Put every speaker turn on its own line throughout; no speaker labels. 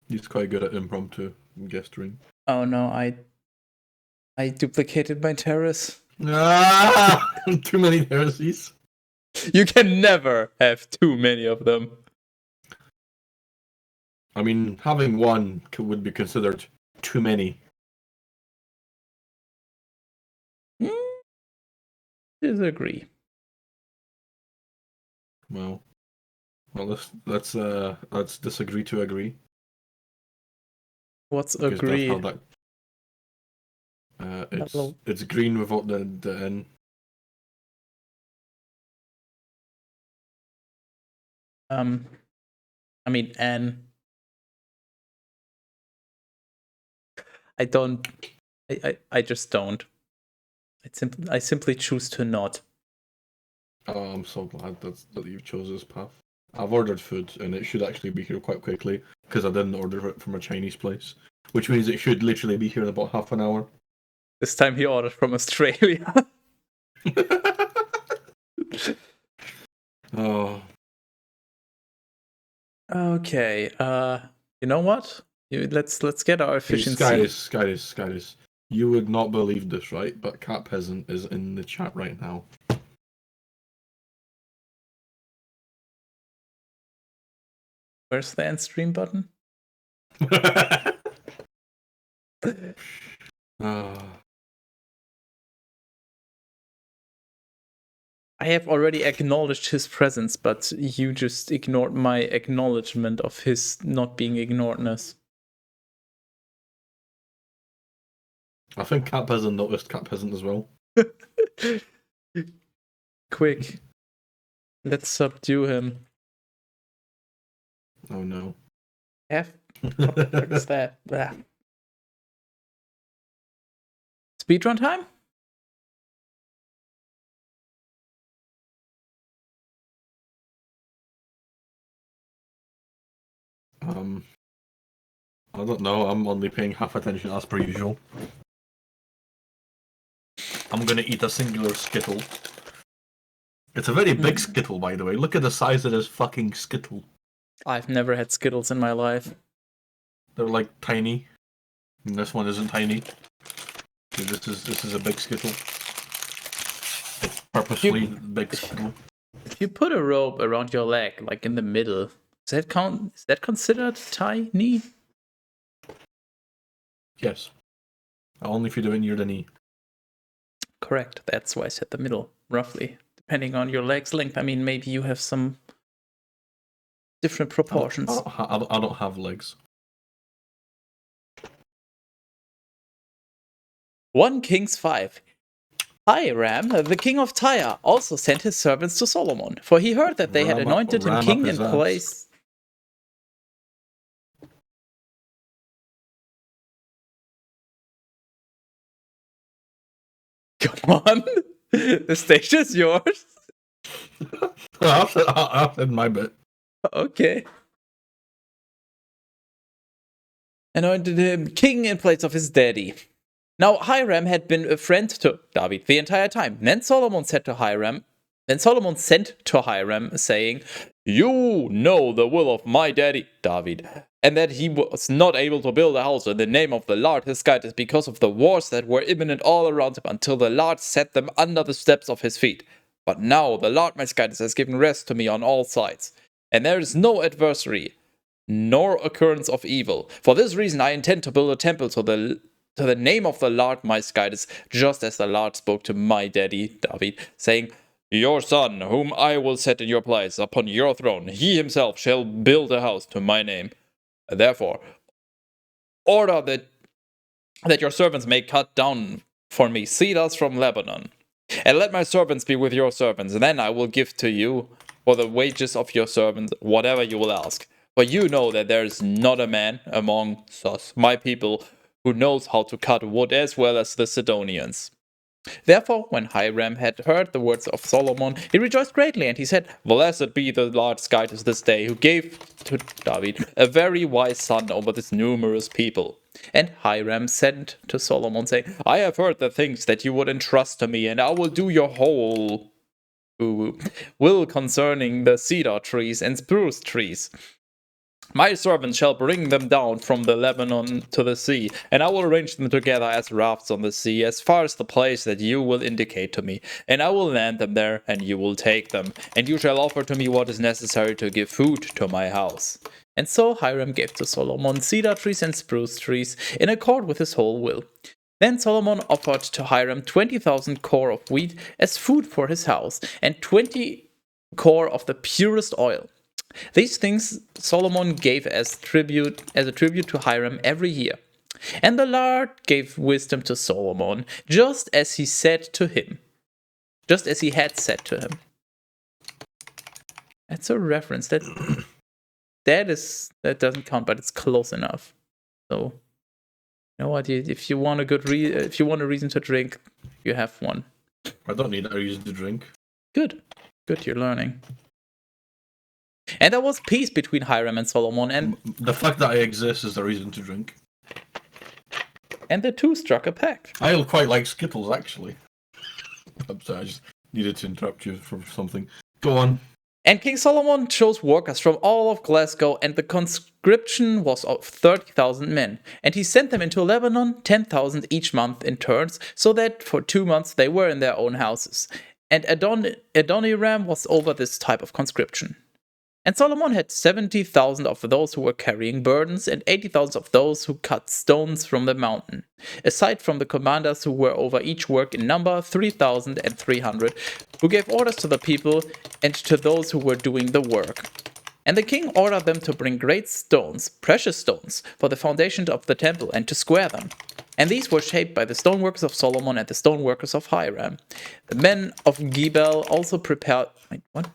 He's quite good at impromptu gesturing.
Oh no, I duplicated my Teras.
Ah! Too many heresies.
You can never have too many of them.
I mean, having one would be considered too many.
Disagree.
Well, let's disagree to agree.
What's
Because
agree?
that's how that. It's green without the N.
I mean N. I don't. I just don't. I simply choose to not.
Oh, I'm so glad that you've chosen this path. I've ordered food, and it should actually be here quite quickly, because I didn't order it from a Chinese place. Which means it should literally be here in about half an hour.
This time he ordered from Australia.
Oh.
Okay. You know what? Let's get our efficiency.
Hey, Skytis. You would not believe this, right? But Cat Peasant is in the chat right now.
Where's the end stream button? I have already acknowledged his presence, but you just ignored my acknowledgement of his not being ignoredness.
I think Cat Peasant noticed Cat Peasant as well.
Quick. Let's subdue him.
Oh no.
What the fuck is that? Blah. Speedrun time?
I don't know. I'm only paying half attention as per usual. I'm gonna eat a singular Skittle. It's a very big Skittle, by the way. Look at the size of this fucking Skittle.
I've never had Skittles in my life.
They're like tiny. And this one isn't tiny. This is a big Skittle. It's purposely big Skittle.
If you put a rope around your leg, like in the middle, does that count? Is that considered tiny?
Yes. Only if you do it near the knee.
Correct. That's why I said the middle, roughly. Depending on your leg's length. I mean, maybe you have some different proportions.
I don't have legs.
1 Kings 5. Hiram, the king of Tyre, also sent his servants to Solomon, for he heard that they had anointed him king in place. Come on, the stage is yours.
I've said my bit.
Okay. Anointed him king in place of his daddy. Now Hiram had been a friend to David the entire time. Then Solomon sent to Hiram, saying, "You know the will of my daddy, David, and that he was not able to build a house in the name of the Lord his Skytis because of the wars that were imminent all around him until the Lord set them under the steps of his feet. But now the Lord my Skytis has given rest to me on all sides, and there is no adversary, nor occurrence of evil. For this reason I intend to build a temple to the name of the Lord my Skytis, just as the Lord spoke to my daddy, David, saying, Your son, whom I will set in your place upon your throne, he himself shall build a house to my name. Therefore, order that your servants may cut down for me cedars from Lebanon. And let my servants be with your servants, and then I will give to you for the wages of your servants whatever you will ask. For you know that there is not a man among us, my people, who knows how to cut wood as well as the Sidonians. Therefore, when Hiram had heard the words of Solomon, he rejoiced greatly, and he said, Blessed be the Lord Skytis this day, who gave to David a very wise son over this numerous people. And Hiram sent to Solomon, saying, I have heard the things that you would entrust to me, and I will do your whole will concerning the cedar trees and spruce trees. My servants shall bring them down from the Lebanon to the sea, and I will arrange them together as rafts on the sea, as far as the place that you will indicate to me. And I will land them there, and you will take them. And you shall offer to me what is necessary to give food to my house. And so Hiram gave to Solomon cedar trees and spruce trees, in accord with his whole will. Then Solomon offered to Hiram 20,000 core of wheat as food for his house, and 20 core of the purest oil. These things Solomon gave as a tribute to Hiram every year. And the Lord gave wisdom to Solomon, just as he had said to him. That's a reference. That doesn't count, but it's close enough. So, you know what? If you want a reason to drink, you have one.
I don't need a reason to drink.
Good, you're learning. And there was peace between Hiram and Solomon, and
the fact that I exist is the reason to drink.
And the two struck a pact.
I quite like Skittles, actually. I'm sorry, I just needed to interrupt you for something. Go on.
And King Solomon chose workers from all of Glasgow, and the conscription was of 30,000 men. And he sent them into Lebanon, 10,000 each month in turns, so that for 2 months they were in their own houses. And Adoniram was over this type of conscription. And Solomon had 70,000 of those who were carrying burdens, and 80,000 of those who cut stones from the mountain. Aside from the commanders who were over each work in number, 3,300, who gave orders to the people and to those who were doing the work. And the king ordered them to bring great stones, precious stones, for the foundation of the temple and to square them. And these were shaped by the stoneworkers of Solomon and the stoneworkers of Hiram. The men of Gebel also prepared... Wait, what?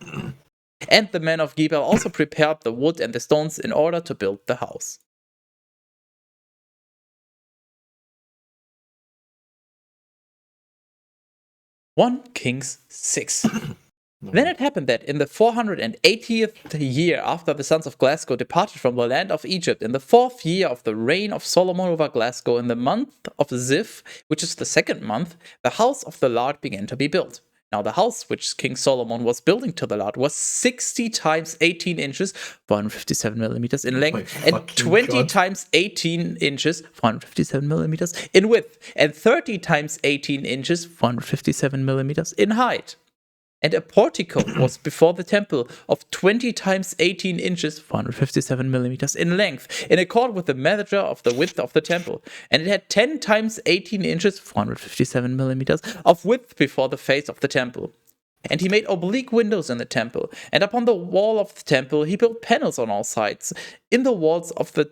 And the men of Gebel also prepared the wood and the stones in order to build the house. One Kings 6. Then it happened that in the 480th year after the sons of Glasgow departed from the land of Egypt, in the 4th year of the reign of Solomon over Glasgow, in the month of Ziv, which is the 2nd month, the house of the Lord began to be built. Now the house which King Solomon was building to the Lord was 60 times 18 inches, 457 millimeters in length, and 20 times 18 inches, 457 millimeters in width, and 30 times 18 inches, 457 millimeters in height. And a portico was before the temple of 20 times 18 inches, 457 millimeters in length, in accord with the measure of the width of the temple. And it had 10 times 18 inches, 457 millimeters of width before the face of the temple. And he made oblique windows in the temple. And upon the wall of the temple he built panels on all sides. In the walls of the...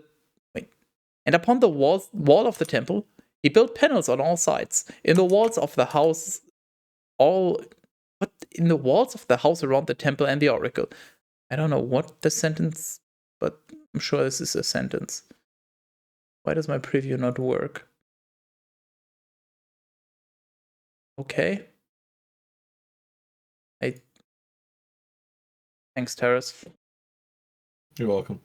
And upon the wall of the temple he built panels on all sides. In the walls of the house in the walls of the house around the temple and the oracle. I don't know what the sentence, but I'm sure this is a sentence. Why does my preview not work? Okay. Thanks, Teras.
You're welcome.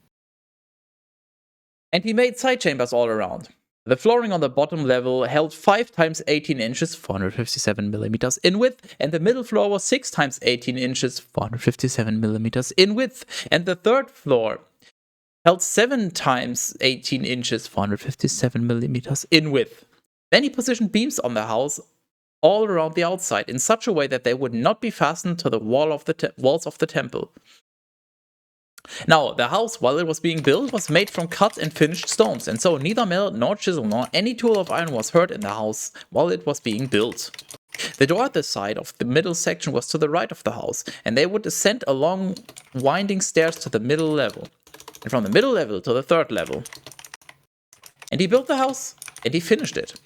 And he made side chambers all around. The flooring on the bottom level held 5 times 18 inches, 457 millimeters in width, and the middle floor was 6 times 18 inches, 457 millimeters in width, and the third floor held 7 times 18 inches, 457 millimeters in width. Then he positioned beams on the house all around the outside in such a way that they would not be fastened to the walls of the temple. Now, the house, while it was being built, was made from cut and finished stones, and so neither mallet nor chisel nor any tool of iron was heard in the house while it was being built. The door at the side of the middle section was to the right of the house, and they would ascend along winding stairs to the middle level, and from the middle level to the third level. And he built the house, and he finished it.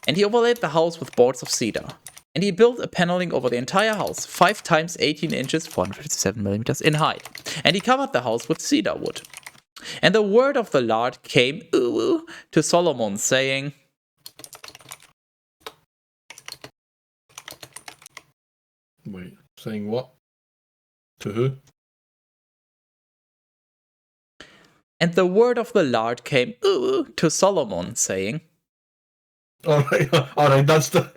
And he overlaid the house with boards of cedar. And he built a paneling over the entire house, 5 times 18 inches, 457 millimeters in height. And he covered the house with cedar wood. And the word of the Lord came to Solomon, saying,
Wait, saying what? To who?
And the word of the Lord came to Solomon, saying,
Alright, that's the...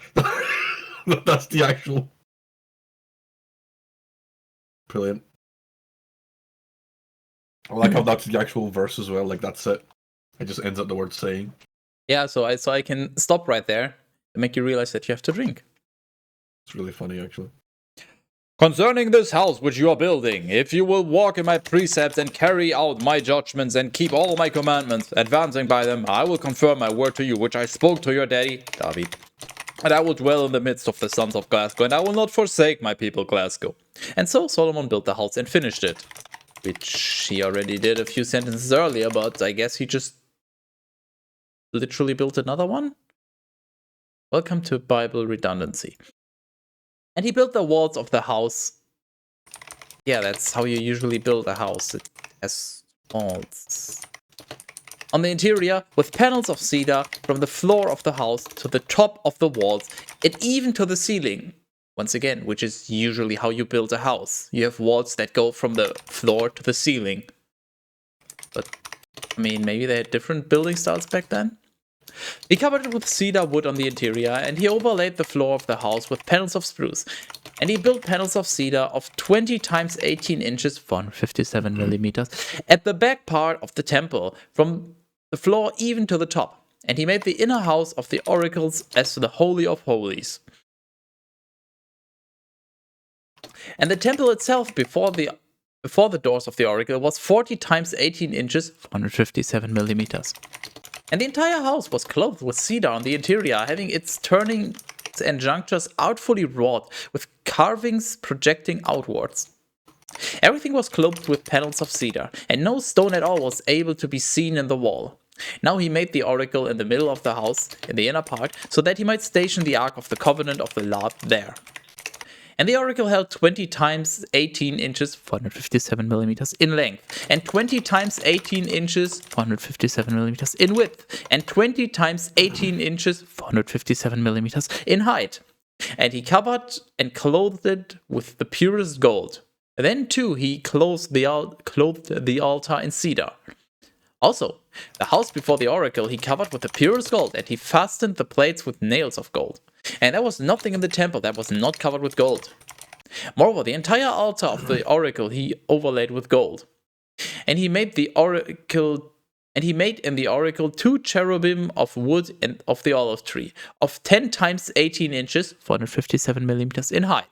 That's the actual... Brilliant. I like how that's the actual verse as well, like that's it. It just ends at the word saying.
Yeah, so I can stop right there and make you realize that you have to drink.
It's really funny, actually.
Concerning this house which you are building, if you will walk in my precepts and carry out my judgments and keep all my commandments, advancing by them, I will confirm my word to you, which I spoke to your daddy, David. And I will dwell in the midst of the sons of Glasgow, and I will not forsake my people Glasgow. And so Solomon built the house and finished it. Which he already did a few sentences earlier, but I guess he just literally built another one? Welcome to Bible redundancy. And he built the walls of the house. Yeah, that's how you usually build a house. It has walls. On the interior, with panels of cedar from the floor of the house to the top of the walls, and even to the ceiling. Once again, which is usually how you build a house. You have walls that go from the floor to the ceiling. But, I mean, maybe they had different building styles back then? He covered it with cedar wood on the interior, and he overlaid the floor of the house with panels of spruce. And he built panels of cedar of 20 times 18 inches, 457 millimeters, at the back part of the temple, from the floor even to the top. And he made the inner house of the oracles as the Holy of Holies. And the temple itself before the doors of the oracle was 40 times 18 inches, 457 millimeters. And the entire house was clothed with cedar on the interior, having its turnings and junctures outfully wrought, with carvings projecting outwards. Everything was clothed with panels of cedar, and no stone at all was able to be seen in the wall. Now he made the oracle in the middle of the house, in the inner part, so that he might station the Ark of the Covenant of the Lord there. And the oracle held 20 times 18 inches, 457 millimeters in length, and 20 times 18 inches, 457 millimeters in width, and 20 times 18 inches, 457 millimeters in height. And he covered and clothed it with the purest gold. Then too he clothed the altar in cedar. Also, the house before the oracle he covered with the purest gold, and he fastened the plates with nails of gold. And there was nothing in the temple that was not covered with gold. Moreover, the entire altar of the oracle he overlaid with gold. And he made in the oracle 2 cherubim of wood and of the olive tree, of 10 times 18 inches, 457 millimeters in height.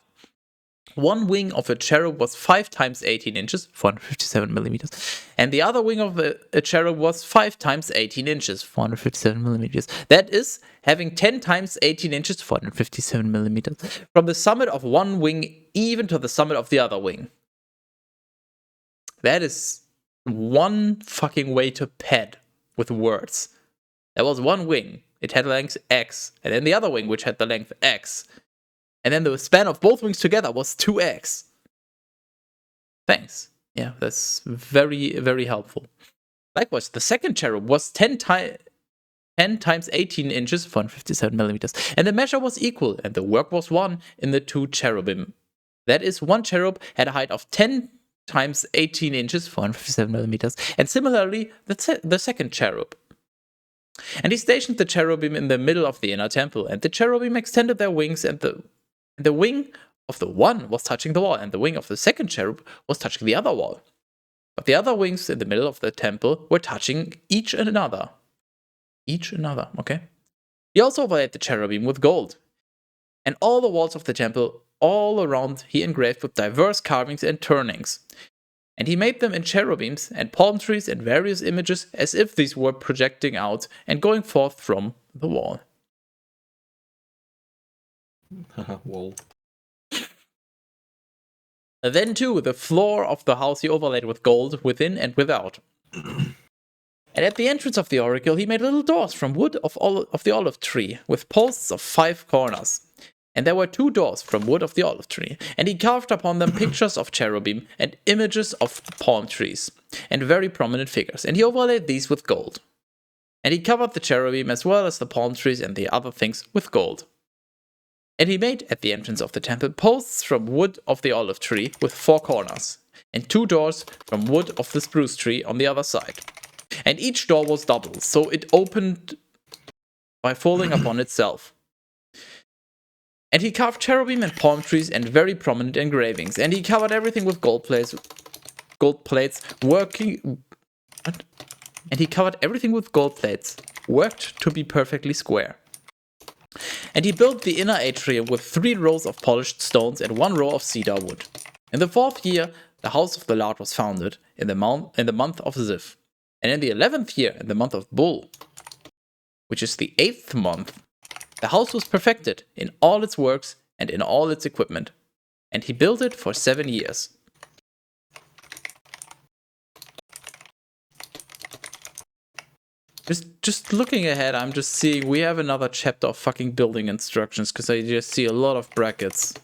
One wing of a cherub was 5 times 18 inches, 457 millimeters, and the other wing of a cherub was 5 times 18 inches, 457 millimeters. That is, having 10 times 18 inches, 457 millimeters, from the summit of one wing even to the summit of the other wing. That is one fucking way to pad with words. There was one wing, it had length x, and then the other wing which had the length x. And then the span of both wings together was 2x. Thanks. Yeah, that's very, very helpful. Likewise, the second cherub was 10 times 18 inches, 457 millimeters. And the measure was equal, and the work was one in the 2 cherubim. That is, one cherub had a height of 10 times 18 inches, 457 millimeters. And similarly, the second cherub. And he stationed the cherubim in the middle of the inner temple, and the cherubim extended their wings, and the wing of the one was touching the wall, and the wing of the second cherub was touching the other wall. But the other wings in the middle of the temple were touching each another. Okay? He also overlaid the cherubim with gold. And all the walls of the temple, all around, he engraved with diverse carvings and turnings. And he made them in cherubims and palm trees and various images, as if these were projecting out and going forth from the wall.
Wall.
Then too, the floor of the house he overlaid with gold within and without. And at the entrance of the oracle he made little doors from wood of the olive tree, with posts of 5 corners. And there were 2 doors from wood of the olive tree. And he carved upon them pictures of cherubim and images of palm trees, and very prominent figures. And he overlaid these with gold. And he covered the cherubim as well as the palm trees and the other things with gold. And he made at the entrance of the temple posts from wood of the olive tree with 4 corners, and 2 doors from wood of the spruce tree on the other side. And each door was double, so it opened by folding upon itself. And he carved cherubim and palm trees and very prominent engravings, and he covered everything with gold plates, worked to be perfectly square. And he built the inner atrium with 3 rows of polished stones and 1 row of cedar wood. In the 4th year, the house of the Lord was founded in the month of Ziv. And in the 11th year, in the month of Bul, which is the 8th month, the house was perfected in all its works and in all its equipment. And he built it for 7 years. Just looking ahead, I'm just seeing we have another chapter of fucking building instructions, because I just see a lot of brackets.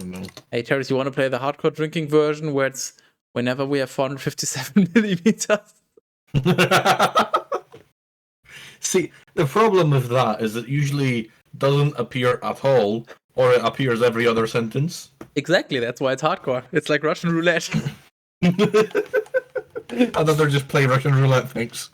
No.
Hey Teras, you want to play the hardcore drinking version where it's whenever we have 457 millimeters?
See, the problem with that is it usually doesn't appear at all, or it appears every other sentence.
Exactly, that's why it's hardcore. It's like Russian roulette.
I'd rather just play Russian roulette, thanks.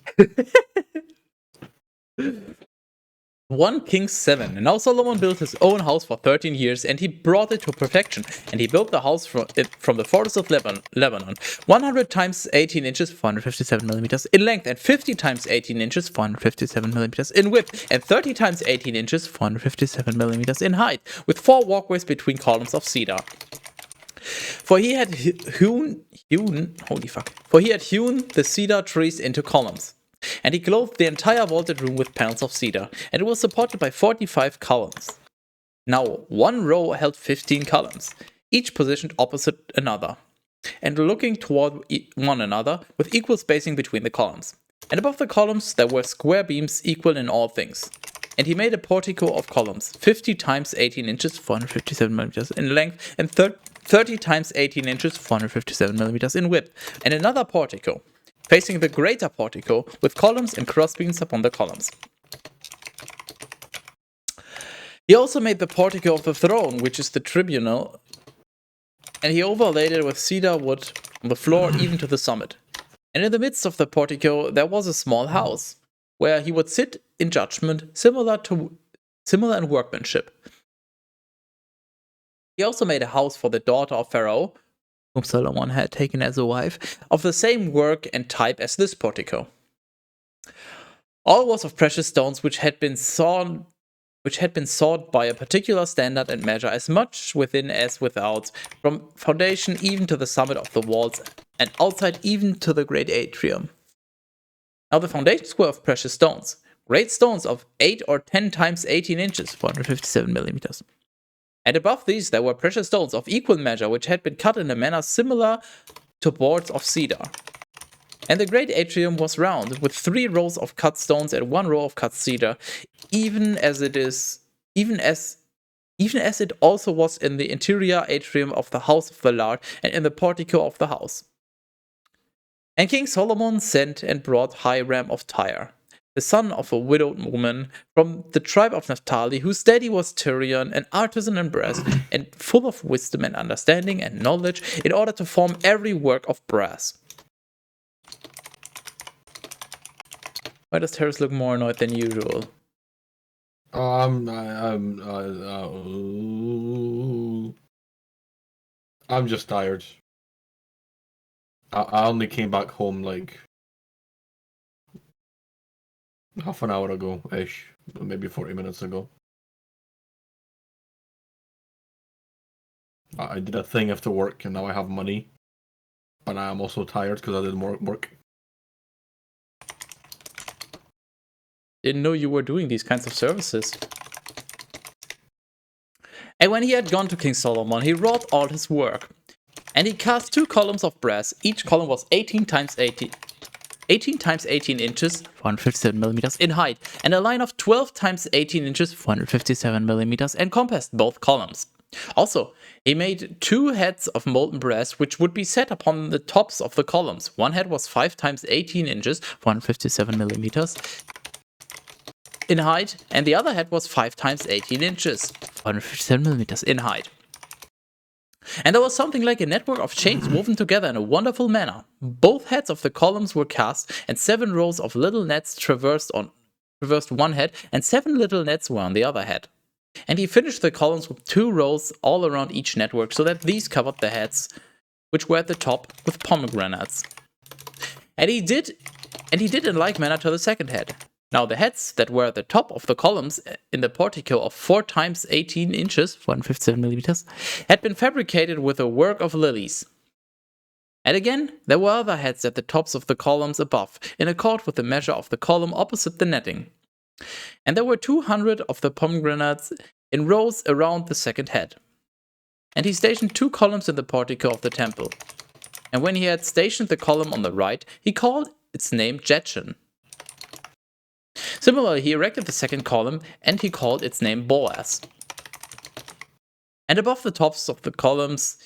1 Kings 7. And now Solomon built his own house for 13 years, and he brought it to perfection. And he built the house from the forest of Lebanon, 100 times 18 inches, 457 millimeters in length, and 50 times 18 inches, 457 millimeters in width, and 30 times 18 inches, 457 millimeters in height, with 4 walkways between columns of cedar. For he had hewn the cedar trees into columns. And he clothed the entire vaulted room with panels of cedar, and it was supported by 45 columns. Now, one row held 15 columns, each positioned opposite another. and looking toward one another with equal spacing between the columns. And above the columns there were square beams equal in all things. And he made a portico of columns, 50 times 18 inches, 457 millimeters in length, and 30 times 18 inches, 457 millimeters in width, and another portico, facing the greater portico, with columns and crossbeams upon the columns. He also made the portico of the throne, which is the tribunal, and he overlaid it with cedar wood on the floor even to the summit. And in the midst of the portico there was a small house, where he would sit in judgment, similar in workmanship. He also made a house for the daughter of Pharaoh, whom Solomon had taken as a wife, of the same work and type as this portico. All was of precious stones which had been sought by a particular standard and measure, as much within as without, from foundation even to the summit of the walls, and outside even to the great atrium. Now the foundations were of precious stones, great stones of 8 or 10 times 18 inches, 457 millimeters. And above these there were precious stones of equal measure, which had been cut in a manner similar to boards of cedar. And the great atrium was round, with 3 rows of cut stones and 1 row of cut cedar, even as it also was in the interior atrium of the house of the Lord and in the portico of the house. And King Solomon sent and brought Hiram of Tyre, the son of a widowed woman from the tribe of Naphtali, whose daddy was Tyrion, an artisan in brass, and full of wisdom and understanding and knowledge, in order to form every work of brass. Why does Teras look more annoyed than usual?
I'm just tired. I only came back home like half an hour ago-ish, maybe 40 minutes ago. I did a thing after work and now I have money. But I am also tired because I did more work.
Didn't know you were doing these kinds of services. And when he had gone to King Solomon, he wrought all his work. And he cast 2 columns of brass. Each column was 18 times 18 inches, 457 millimeters in height, and a line of 12 times 18 inches, 457 millimeters, encompassed both columns. Also, he made 2 heads of molten brass, which would be set upon the tops of the columns. One head was 5 times 18 inches, 457 millimeters in height, and the other head was 5 times 18 inches, 457 millimeters in height. And there was something like a network of chains woven together in a wonderful manner. Both heads of the columns were cast, and 7 rows of little nets traversed one head, and 7 little nets were on the other head. And he finished the columns with 2 rows all around each network, so that these covered the heads, which were at the top, with pomegranates. And he did in like manner to the second head. Now the heads that were at the top of the columns in the portico of 4 times 18 inches, 457 millimeters, had been fabricated with a work of lilies. And again, there were other heads at the tops of the columns above, in accord with the measure of the column opposite the netting. And there were 200 of the pomegranates in rows around the second head. And he stationed 2 columns in the portico of the temple. And when he had stationed the column on the right, he called its name Jetchen. Similarly, he erected the second column, and he called its name Boaz. And above the tops of the columns,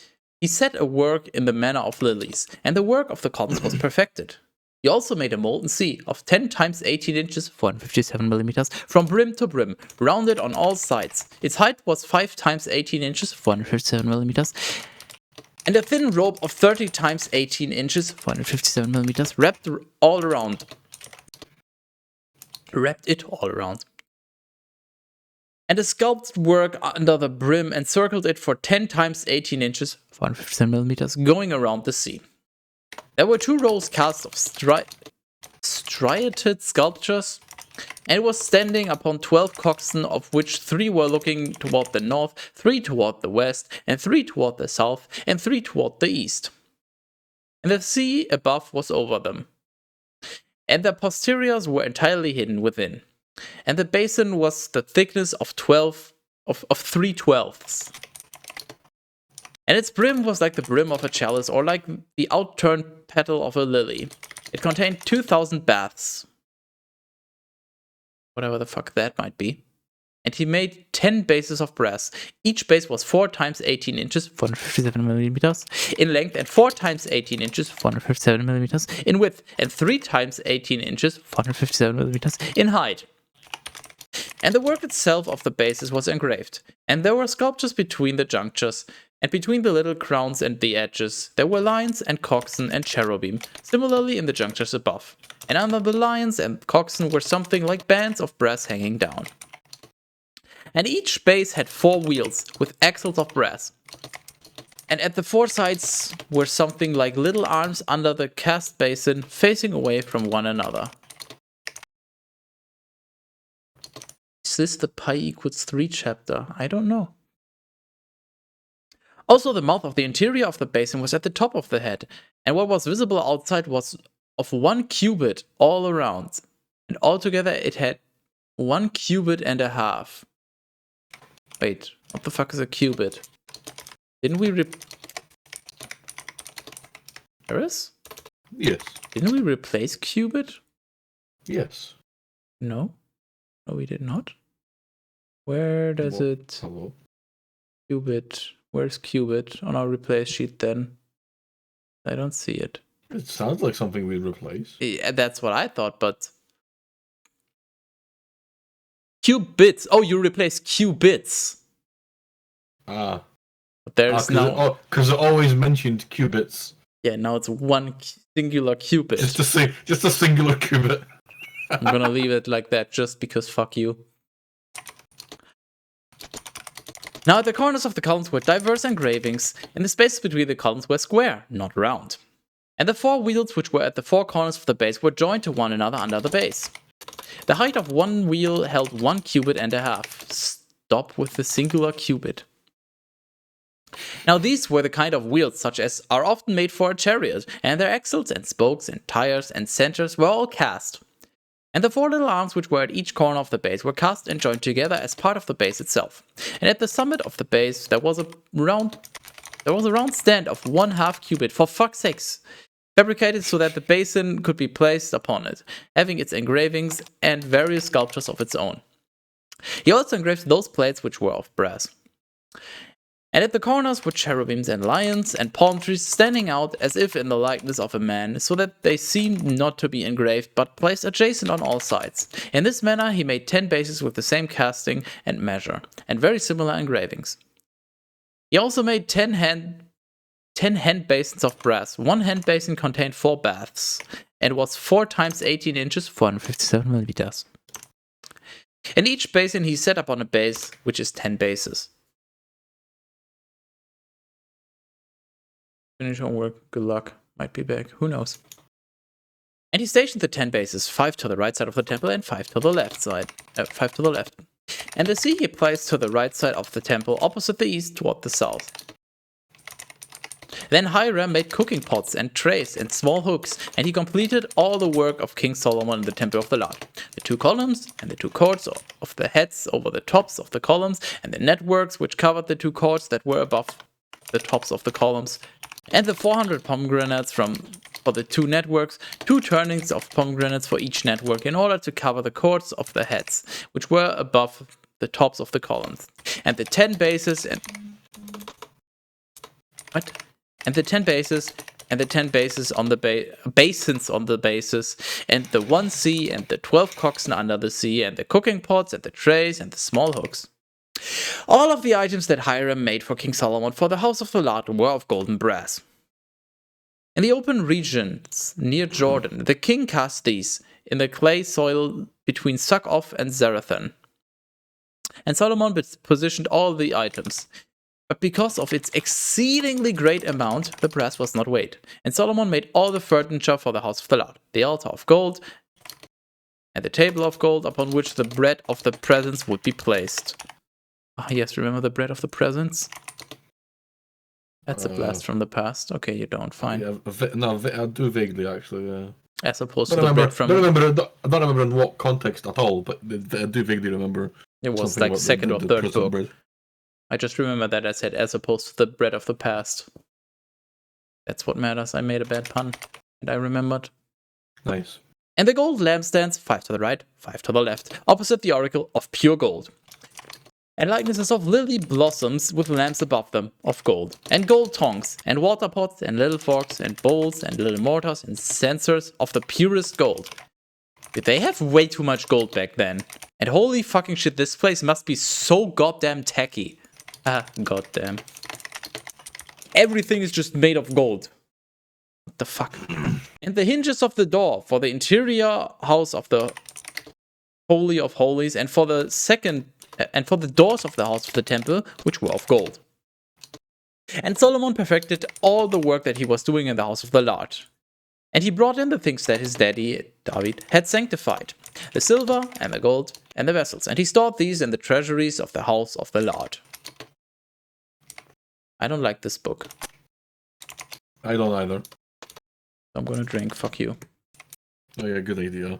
he set a work in the manner of lilies, and the work of the columns was perfected. He also made a molten sea of 10 times 18 inches, 457 millimeters, from brim to brim, rounded on all sides. Its height was 5 times 18 inches, 457 millimeters, and a thin rope of 30 times 18 inches, 457 millimeters, wrapped it all around. And a sculpted work under the brim encircled it for 10 times 18 inches, 457 millimeters, going around the sea. There were 2 rows cast of striated sculptures, and it was standing upon 12 coxswains, of which 3 were looking toward the north, 3 toward the west, and 3 toward the south, and 3 toward the east. And the sea above was over them. And their posteriors were entirely hidden within. And the basin was the thickness of 3/12. And its brim was like the brim of a chalice or like the outturned petal of a lily. It contained 2,000 baths. Whatever the fuck that might be. And he made 10 bases of brass. Each base was 4 times 18 inches, 457 millimeters, in length, and 4 times 18 inches, 457 millimeters, in width, and 3 times 18 inches, 457 millimeters, in height. And the work itself of the bases was engraved. And there were sculptures between the junctures, and between the little crowns and the edges, there were lions and coxswain and cherubim, similarly in the junctures above. And under the lions and coxswain were something like bands of brass hanging down. And each base had 4 wheels with axles of brass. And at the 4 sides were something like little arms under the cast basin facing away from one another. Is this the pi equals 3 chapter? I don't know. Also, the mouth of the interior of the basin was at the top of the head, and what was visible outside was of 1 cubit all around. And altogether it had 1 cubit and a half. Wait, what the fuck is a cubit? Didn't we Teras?
Yes.
Didn't we replace cubit?
Yes.
No? No, we did not. Where does it...
Hello?
Cubit. Where's cubit on our replace sheet then? I don't see it.
It sounds like something we'd replace.
Yeah, that's what I thought, but... Qubits! Oh, you replaced qubits!
Ah.
But there's now...
Because it always mentioned qubits.
Yeah, now it's 1 singular qubit.
Just a singular qubit.
I'm gonna leave it like that just because fuck you. Now at the corners of the columns were diverse engravings, and the spaces between the columns were square, not round. And the 4 wheels which were at the 4 corners of the base were joined to one another under the base. The height of 1 wheel held 1 cubit and a half. Stop with the singular cubit. Now these were the kind of wheels such as are often made for a chariot, and their axles and spokes and tires and centers were all cast. And the 4 little arms which were at each corner of the base were cast and joined together as part of the base itself. And at the summit of the base there was a round stand of 1/2 cubit, for fuck's sakes, fabricated so that the basin could be placed upon it, having its engravings and various sculptures of its own. He also engraved those plates which were of brass. And at the corners were cherubims and lions and palm trees standing out as if in the likeness of a man, so that they seemed not to be engraved but placed adjacent on all sides. In this manner he made 10 bases with the same casting and measure, and very similar engravings. He also made 10 hand basins of brass. 1 hand basin contained 4 baths, and was 4 times 18 inches, 457 millimeters. In each basin he set up on a base, which is 10 bases. Finish homework, good luck, might be back, who knows. And he stationed the 10 bases, 5 to the right side of the temple and 5 to the left side. 5 to the left. And the sea he placed to the right side of the temple, opposite the east toward the south. Then Hiram made cooking pots and trays and small hooks, and he completed all the work of King Solomon in the temple of the Lord. The 2 columns and the 2 cords of the heads over the tops of the columns, and the networks which covered the 2 cords that were above the tops of the columns, and the 400 pomegranates for the 2 networks, 2 turnings of pomegranates for each network in order to cover the cords of the heads, which were above the tops of the columns, and the 10 bases and... What? And the 10 bases, and the 10 bases on the basins on the bases, and the 1 sea, and the 12 coxswain under the sea, and the cooking pots, and the trays, and the small hooks. All of the items that Hiram made for King Solomon for the house of the Lord were of golden brass. In the open regions near Jordan, the king cast these in the clay soil between Succoth and Zarethan. And Solomon positioned all the items. But because of its exceedingly great amount, the brass was not weighed. And Solomon made all the furniture for the house of the Lord, the altar of gold, and the table of gold upon which the bread of the presence would be placed. Ah, yes, remember the bread of the presence? That's a blast from the past. Okay, you don't. Fine.
Yeah, I do vaguely, actually, yeah.
As opposed to the bread from...
I don't remember in what context at all, but I do vaguely remember.
It was like second or third book. Bread. I just remember that I said as opposed to the bread of the past. That's what matters. I made a bad pun, and I remembered.
Nice.
And the gold lampstands, 5 to the right, 5 to the left, opposite the oracle of pure gold. And likenesses of lily blossoms with lamps above them of gold. And gold tongs, and water pots, and little forks, and bowls, and little mortars, and censers of the purest gold. Did they have way too much gold back then? And holy fucking shit, this place must be so goddamn tacky. Ah, goddamn. Everything is just made of gold. What the fuck? And the hinges of the door for the interior house of the Holy of Holies, and for the doors of the house of the temple, which were of gold. And Solomon perfected all the work that he was doing in the house of the Lord. And he brought in the things that his daddy, David, had sanctified, the silver and the gold and the vessels, and he stored these in the treasuries of the house of the Lord. I don't like this book.
I don't either.
I'm gonna drink, fuck you.
Oh yeah, good idea.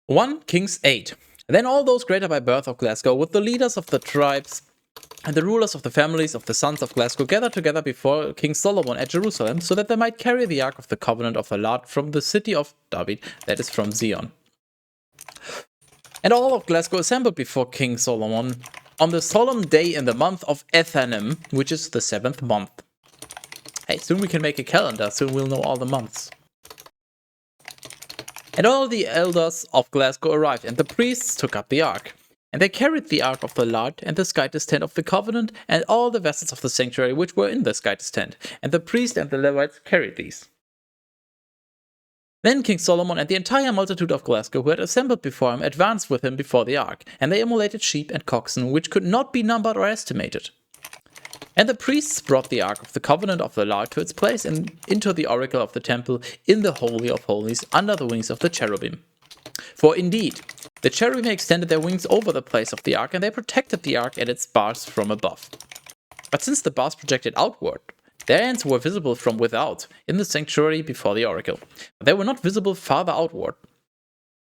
1 Kings 8. Then all those greater by birth of Glasgow, with the leaders of the tribes and the rulers of the families of the sons of Glasgow, gathered together before King Solomon at Jerusalem, so that they might carry the ark of the covenant of the Lord from the city of David, that is from Zion. And all of Glasgow assembled before King Solomon on the solemn day in the month of Ethanim, which is the 7th month. Hey, soon we can make a calendar, soon we'll know all the months. And all the elders of Glasgow arrived, and the priests took up the ark. And they carried the ark of the Lord, and the Skytis tent of the covenant, and all the vessels of the sanctuary which were in the Skytis tent. And the priests and the Levites carried these. Then King Solomon and the entire multitude of Glasgow who had assembled before him advanced with him before the ark, and they immolated sheep and oxen, which could not be numbered or estimated. And the priests brought the ark of the covenant of the Lord to its place and into the oracle of the temple in the Holy of Holies under the wings of the cherubim. For indeed, the cherubim extended their wings over the place of the ark, and they protected the ark and its bars from above. But since the bars projected outward, their ends were visible from without in the sanctuary before the oracle. But they were not visible farther outward,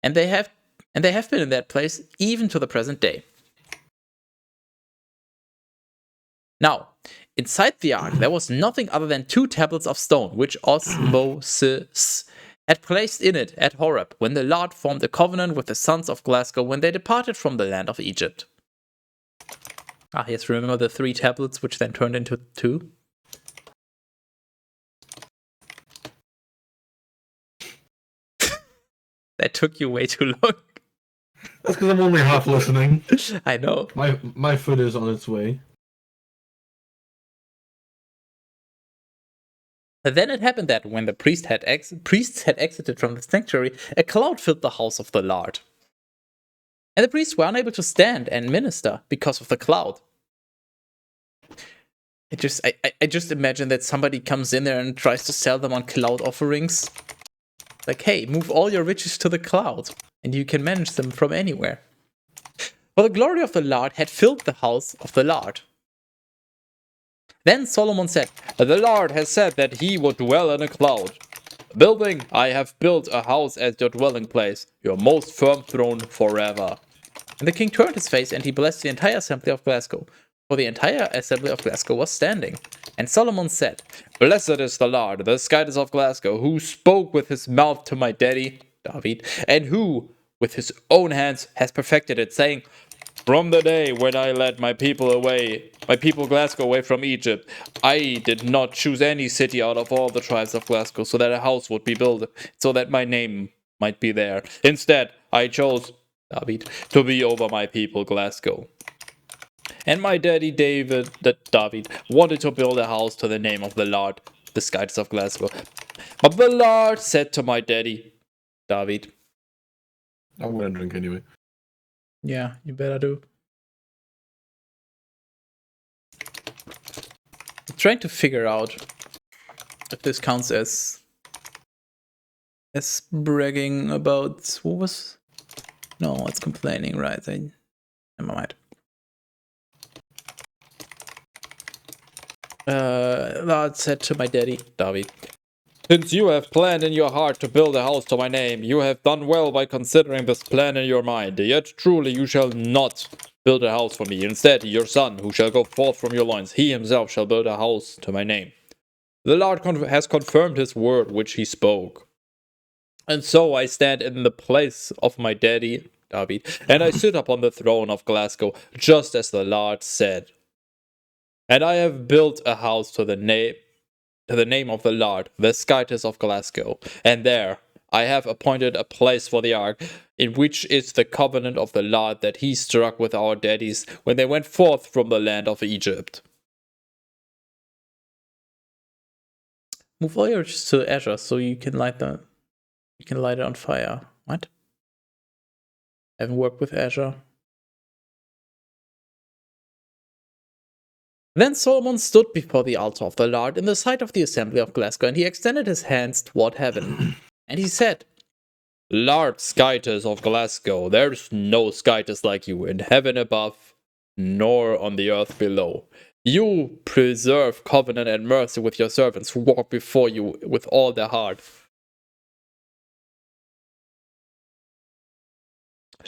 and they have been in that place even to the present day. Now, inside the ark there was nothing other than 2 tablets of stone, which Osmosis had placed in it at Horeb, when the Lord formed a covenant with the sons of Glasgow when they departed from the land of Egypt. Ah, yes, remember the 3 tablets which then turned into 2? That took you way too long.
That's because I'm only half listening.
I know.
My food is on its way.
Then it happened that when the priests had exited from the sanctuary, a cloud filled the house of the Lord. And the priests were unable to stand and minister because of the cloud. I just imagine that somebody comes in there and tries to sell them on cloud offerings. Like, hey, move all your riches to the cloud, and you can manage them from anywhere. For the glory of the Lord had filled the house of the Lord. Then Solomon said, The Lord has said that he would dwell in a cloud. Building, I have built a house as your dwelling place, your most firm throne forever. And the king turned his face, and he blessed the entire assembly of Glasgow. For the entire assembly of Glasgow was standing. And Solomon said, Blessed is the Lord, the Skytis of Glasgow, who spoke with his mouth to my daddy, David, and who, with his own hands, has perfected it, saying, From the day when I led my people Glasgow away from Egypt, I did not choose any city out of all the tribes of Glasgow so that a house would be built, so that my name might be there. Instead, I chose David to be over my people Glasgow. And my daddy David wanted to build a house to the name of the Lord, the Skytis of Glasgow. But the Lord said to my daddy David,
I'm gonna drink anyway.
Yeah, you better do. I'm trying to figure out if this counts as bragging about what was. No, it's complaining, right? Never mind. Lord said to my daddy, David, Since you have planned in your heart to build a house to my name, you have done well by considering this plan in your mind. Yet truly you shall not build a house for me. Instead, your son, who shall go forth from your loins, he himself shall build a house to my name. The Lord has confirmed his word which he spoke. And so I stand in the place of my daddy, David, and I sit upon the throne of Glasgow, just as the Lord said. And I have built a house to the name of the Lord, the Skytis of Glasgow, and there I have appointed a place for the ark, in which is the covenant of the Lord that he struck with our daddies when they went forth from the land of Egypt. Move all yours to Azure so you can light it on fire. What? Haven't worked with Azure. Then Solomon stood before the altar of the Lord in the sight of the assembly of Glasgow, and he extended his hands toward heaven. And he said, Lord Skytis of Glasgow, there is no Skytis like you in heaven above, nor on the earth below. You preserve covenant and mercy with your servants who walk before you with all their heart.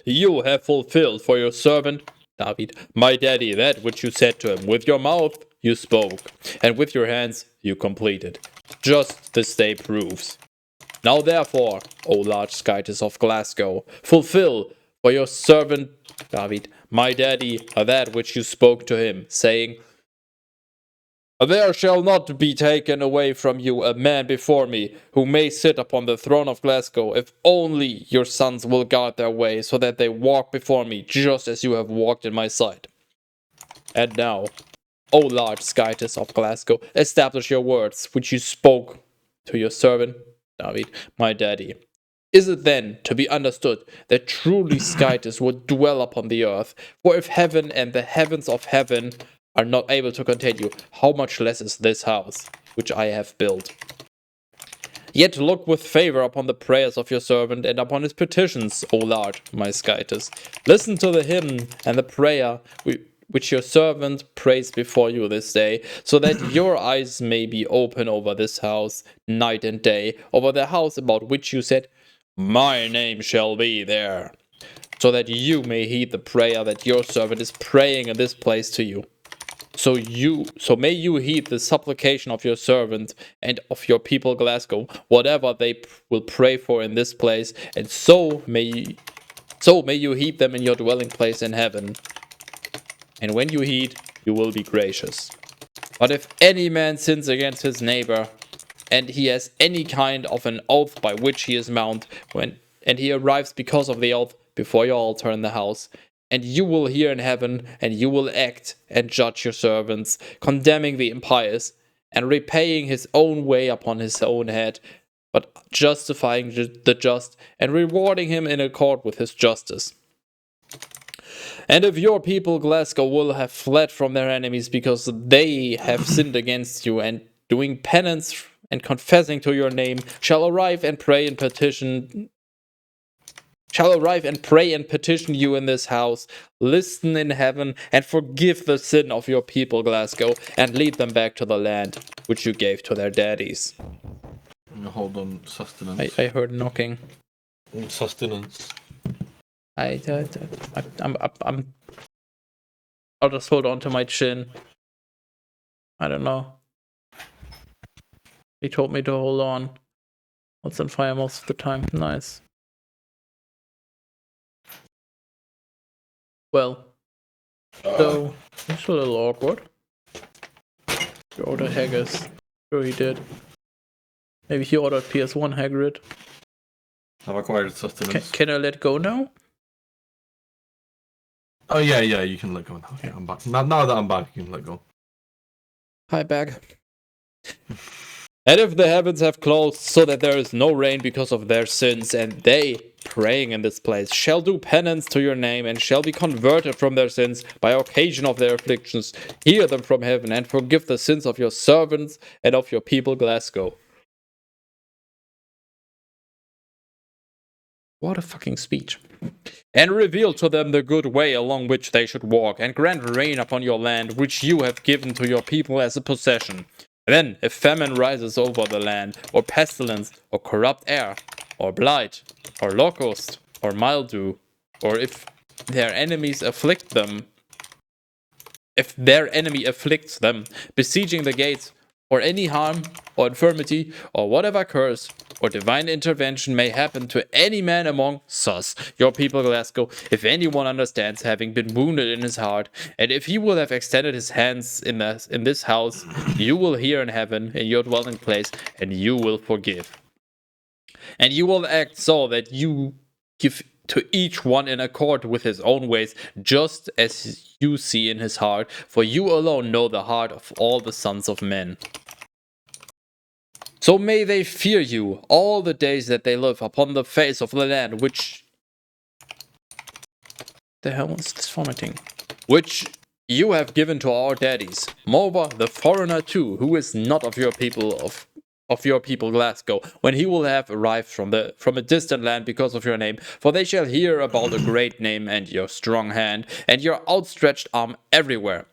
You have fulfilled for your servant David, my daddy, that which you said to him. With your mouth you spoke, and with your hands you completed. Just this day proves. Now therefore, O large Skytis of Glasgow, fulfill for your servant David, my daddy, that which you spoke to him, saying, There shall not be taken away from you a man before me, who may sit upon the throne of Glasgow, if only your sons will guard their way, so that they walk before me, just as you have walked in my sight. And now, O large Skytis of Glasgow, establish your words, which you spoke to your servant, David, my daddy. Is it then to be understood that truly Skytis would dwell upon the earth? For if heaven and the heavens of heaven are not able to contain you, how much less is this house, which I have built? Yet look with favor upon the prayers of your servant and upon his petitions, O Lord, my Skytis. Listen to the hymn and the prayer which your servant prays before you this day, so that your eyes may be open over this house, night and day, over the house about which you said, My name shall be there, so that you may heed the prayer that your servant is praying in this place to you. So may you heed the supplication of your servant and of your people Glasgow, whatever they will pray for in this place, and so may you heed them in your dwelling place in heaven. And when you heed, you will be gracious. But if any man sins against his neighbor, and he has any kind of an oath by which he is bound, and he arrives because of the oath before your altar in the house, and you will hear in heaven, and you will act and judge your servants, condemning the impious, and repaying his own way upon his own head, but justifying the just, and rewarding him in accord with his justice. And if your people Glasgow will have fled from their enemies because they have sinned against you, and doing penance and confessing to your name, shall arrive and pray and petition you in this house, listen in heaven, and forgive the sin of your people Glasgow, and lead them back to the land which you gave to their daddies.
Hold on, sustenance.
I heard knocking.
Sustenance.
I'll just hold on to my chin. I don't know. He told me to hold on. What's on fire most of the time. Nice. Well, so it's a little awkward. He ordered haggis. Sure he did. Maybe he ordered PS1 Hagrid.
I've acquired sustenance.
Can I let go now?
Oh yeah, you can let go now. Okay, I'm back. Now that I'm back, you can let go.
Hi, bag. And if the heavens have closed so that there is no rain because of their sins, and they, praying in this place, shall do penance to your name, and shall be converted from their sins by occasion of their afflictions, hear them from heaven, and forgive the sins of your servants and of your people Glasgow. What a fucking speech. And reveal to them the good way along which they should walk, and grant rain upon your land, which you have given to your people as a possession. Then, if famine rises over the land, or pestilence, or corrupt air, or blight, or locust, or mildew, or if their enemies afflict them, if their enemy afflicts them, besieging the gates, or any harm, or infirmity, or whatever curse, or divine intervention may happen to any man among us, your people Glasgow, if anyone understands, having been wounded in his heart, and if he will have extended his hands in this house, you will hear in heaven, in your dwelling place, and you will forgive. And you will act so that you give to each one in accord with his own ways, just as you see in his heart, for you alone know the heart of all the sons of men. So may they fear you all the days that they live upon the face of the land, which... The hell is this formatting? Which you have given to our daddies. Moreover, the foreigner too, who is not of your people of your people Glasgow, when he will have arrived from a distant land because of your name, for they shall hear about a great name and your strong hand and your outstretched arm everywhere.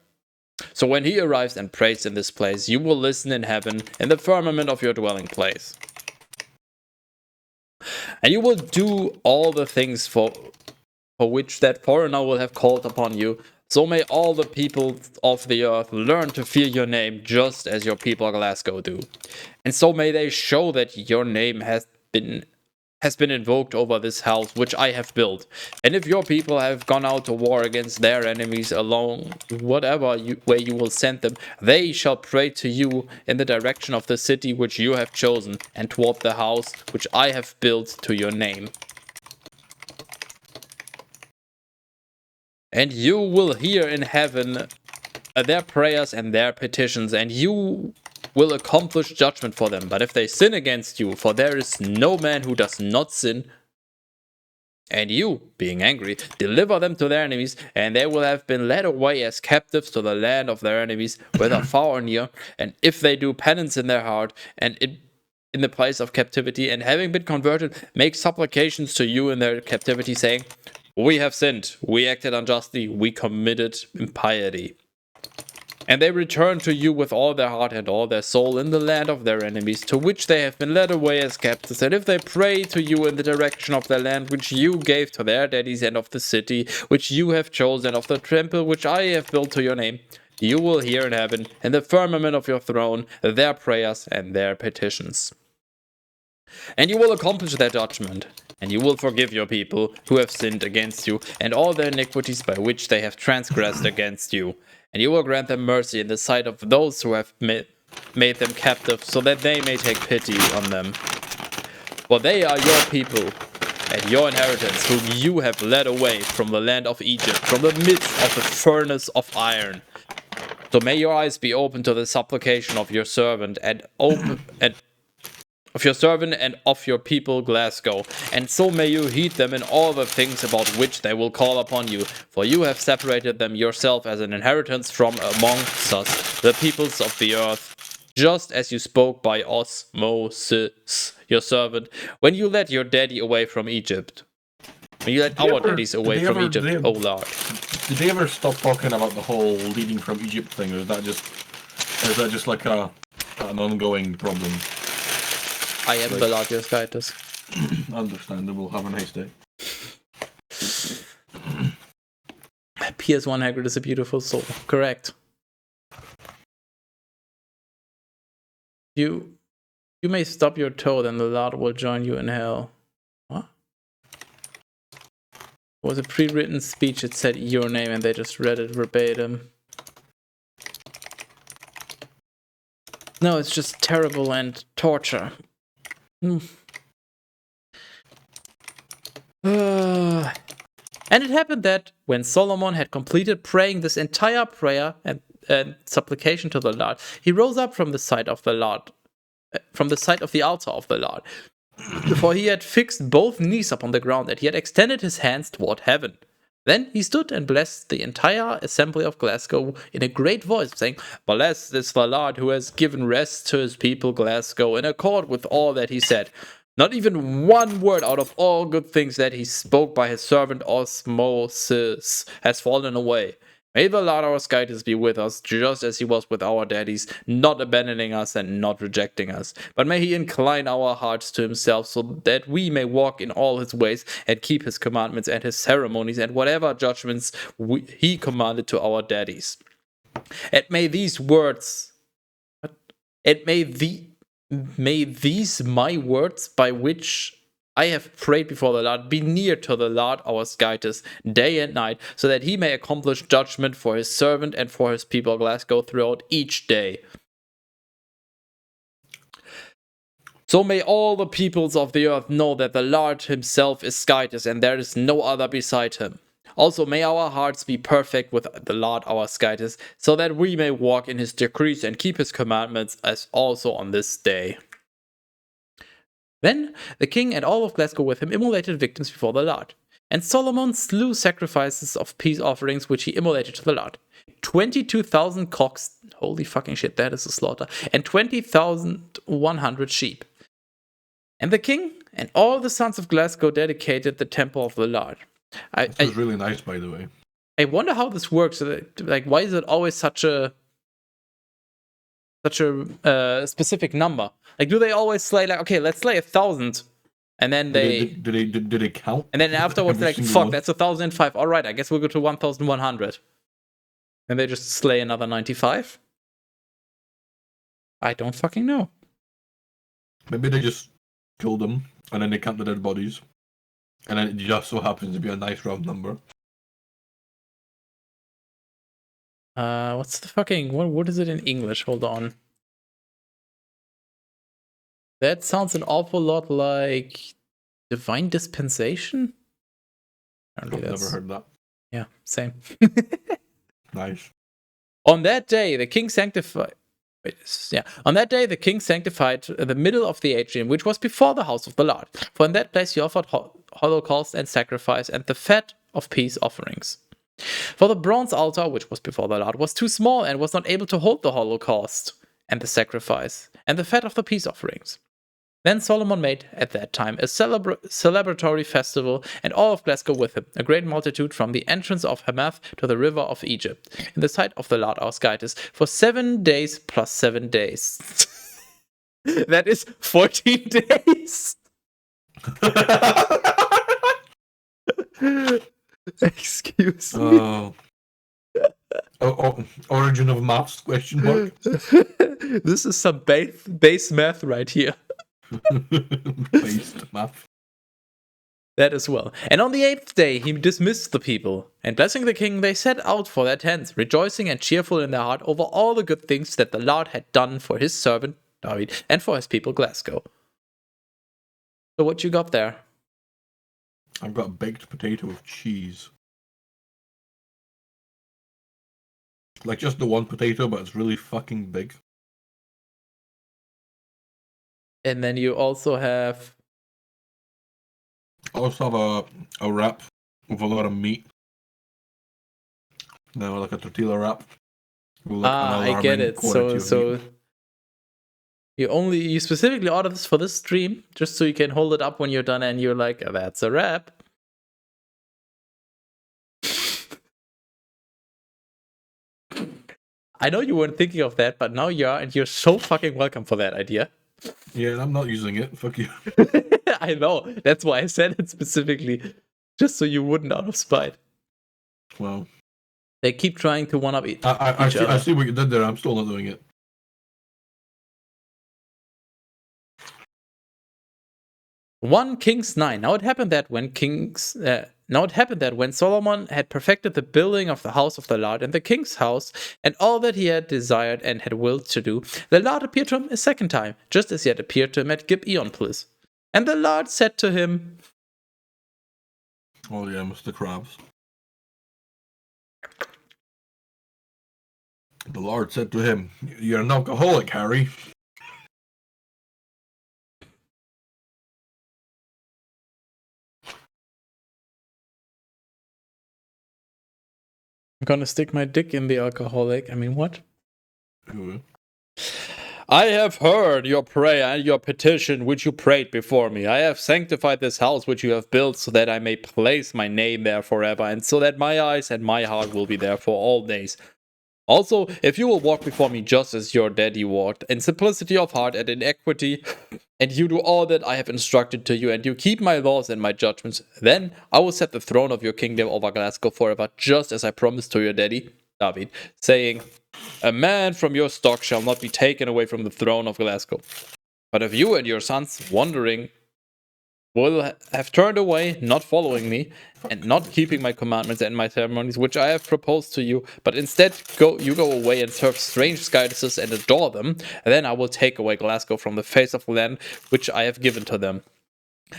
So when he arrives and prays in this place, you will listen in heaven, in the firmament of your dwelling place. And you will do all the things for which that foreigner will have called upon you. So may all the people of the earth learn to fear your name, just as your people Glasgow do. And so may they show that your name has been invoked over this house which I have built. And if your people have gone out to war against their enemies along whatever way you will send them, they shall pray to you in the direction of the city which you have chosen, and toward the house which I have built to your name. And you will hear in heaven their prayers and their petitions, and you will accomplish judgment for them. But if they sin against you, for there is no man who does not sin, and you, being angry, deliver them to their enemies, and they will have been led away as captives to the land of their enemies, whether far or near. And if they do penance in their heart, and in the place of captivity, and having been converted, make supplications to you in their captivity, saying, we have sinned, we acted unjustly, we committed impiety. And they return to you with all their heart and all their soul in the land of their enemies, to which they have been led away as captives. And if they pray to you in the direction of the land which you gave to their daddies, and of the city which you have chosen, of the temple which I have built to your name, you will hear in heaven, in the firmament of your throne, their prayers and their petitions. And you will accomplish their judgment, and you will forgive your people who have sinned against you, and all their iniquities by which they have transgressed against you. And you will grant them mercy in the sight of those who have made them captive, so that they may take pity on them. For they are your people, and your inheritance, whom you have led away from the land of Egypt, from the midst of the furnace of iron. So may your eyes be open to the supplication of your servant, and of your people Glasgow, and so may you heed them in all the things about which they will call upon you, for you have separated them yourself as an inheritance from among us, the peoples of the earth, just as you spoke by us, Moses, your servant, when you led your daddy away from Egypt. When you led our daddies away from Egypt, oh Lord.
Did they ever stop talking about the whole leading from Egypt thing, or is that just like an ongoing problem?
I am the Lord, your Skytis.
Understandable. Have a nice day.
PS1 Hagrid is a beautiful soul. Correct. You may stub your toe, then the Lord will join you in hell. What? It was a pre-written speech. It said your name, and they just read it verbatim. No, it's just terrible and torture. And it happened that when Solomon had completed praying this entire prayer and supplication to the Lord, he rose up from the side of the Lord, from the side of the altar of the Lord, for he had fixed both knees upon the ground, and he had extended his hands toward heaven. Then he stood and blessed the entire assembly of Glasgow in a great voice, saying, Blessed is the Lord who has given rest to his people Glasgow, in accord with all that he said. Not even one word out of all good things that he spoke by his servant Moses has fallen away. May the Lord our Skytis be with us, just as he was with our daddies, not abandoning us and not rejecting us. But may he incline our hearts to himself, so that we may walk in all his ways and keep his commandments and his ceremonies and whatever judgments he commanded to our daddies. And may these words, and may these my words by which I have prayed before the Lord be near to the Lord our Skytis day and night, so that he may accomplish judgment for his servant and for his people Glasgow throughout each day. So may all the peoples of the earth know that the Lord himself is Skytis, and there is no other beside him. Also may our hearts be perfect with the Lord our Skytis, so that we may walk in his decrees and keep his commandments, as also on this day. Then the king and all of Glasgow with him immolated victims before the Lord. And Solomon slew sacrifices of peace offerings which he immolated to the Lord. 22,000 cocks, holy fucking shit, that is a slaughter, and 20,100 sheep. And the king and all the sons of Glasgow dedicated the temple of the Lord.
This was really nice, by the way.
I wonder how this works. Like, why is it always such a specific number? Like, do they always slay, like, okay, let's slay 1,000, and then
did they count?
and then afterwards they're like, fuck, that's 1,005. All right, I guess we'll go to 1,100, and they just slay another 95. I don't fucking know.
Maybe they just killed them and then they count the dead bodies, and then it just so happens to be a nice round number.
What's the fucking what is it in English? Hold on. That sounds an awful lot like divine dispensation.
I've never heard that.
Yeah, same.
Nice.
On that day, the king sanctified. On that day, the king sanctified the middle of the atrium, which was before the house of the Lord. For in that place he offered holocaust and sacrifice and the fat of peace offerings. For the bronze altar, which was before the Lord, was too small and was not able to hold the holocaust and the sacrifice and the fat of the peace offerings. Then Solomon made, at that time, a celebratory festival, and all of Glasgow with him, a great multitude from the entrance of Hamath to the river of Egypt, in the sight of the Lord our Skytis, for 7 days plus 7 days. That is 14 days! Excuse me.
Origin of maths, question mark?
This is some base math right here.
Based math.
That as well. And on the 8th day he dismissed the people, and blessing the king they set out for their tents, rejoicing and cheerful in their heart over all the good things that the Lord had done for his servant David and for his people Glasgow. So what you got there?
I've got baked potato with cheese. Like just the one potato, but it's really fucking big.
And then you also have...
I also have a wrap with a lot of meat. No, like a tortilla wrap.
I get it. So you specifically ordered this for this stream, just so you can hold it up when you're done and you're like, oh, that's a wrap. I know you weren't thinking of that, but now you are, and you're so fucking welcome for that idea.
Yeah, I'm not using it. Fuck you.
I know. That's why I said it specifically. Just so you wouldn't out of spite.
Well.
They keep trying to one-up each
I see what you did there. I'm still not doing it.
One Kings 9. Now it happened that when Solomon had perfected the building of the house of the Lord and the king's house, and all that he had desired and had willed to do, the Lord appeared to him a second time, just as he had appeared to him at Gibeon Place. And the Lord said to him...
Oh yeah, Mr. Krabs. The Lord said to him, "You're an alcoholic, Harry."
I'm gonna stick my dick in the alcoholic. I mean, what?
Mm-hmm.
I have heard your prayer and your petition which you prayed before me. I have sanctified this house which you have built so that I may place my name there forever, and so that my eyes and my heart will be there for all days. Also, if you will walk before me just as your daddy walked, in simplicity of heart and in equity, and you do all that I have instructed to you, and you keep my laws and my judgments, then I will set the throne of your kingdom over Glasgow forever, just as I promised to your daddy, David, saying, a man from your stock shall not be taken away from the throne of Glasgow. But if you and your sons, wandering, will have turned away, not following me, and not keeping my commandments and my ceremonies, which I have proposed to you, but instead go away and serve strange Skytises and adore them, then I will take away Glasgow from the face of the land which I have given to them.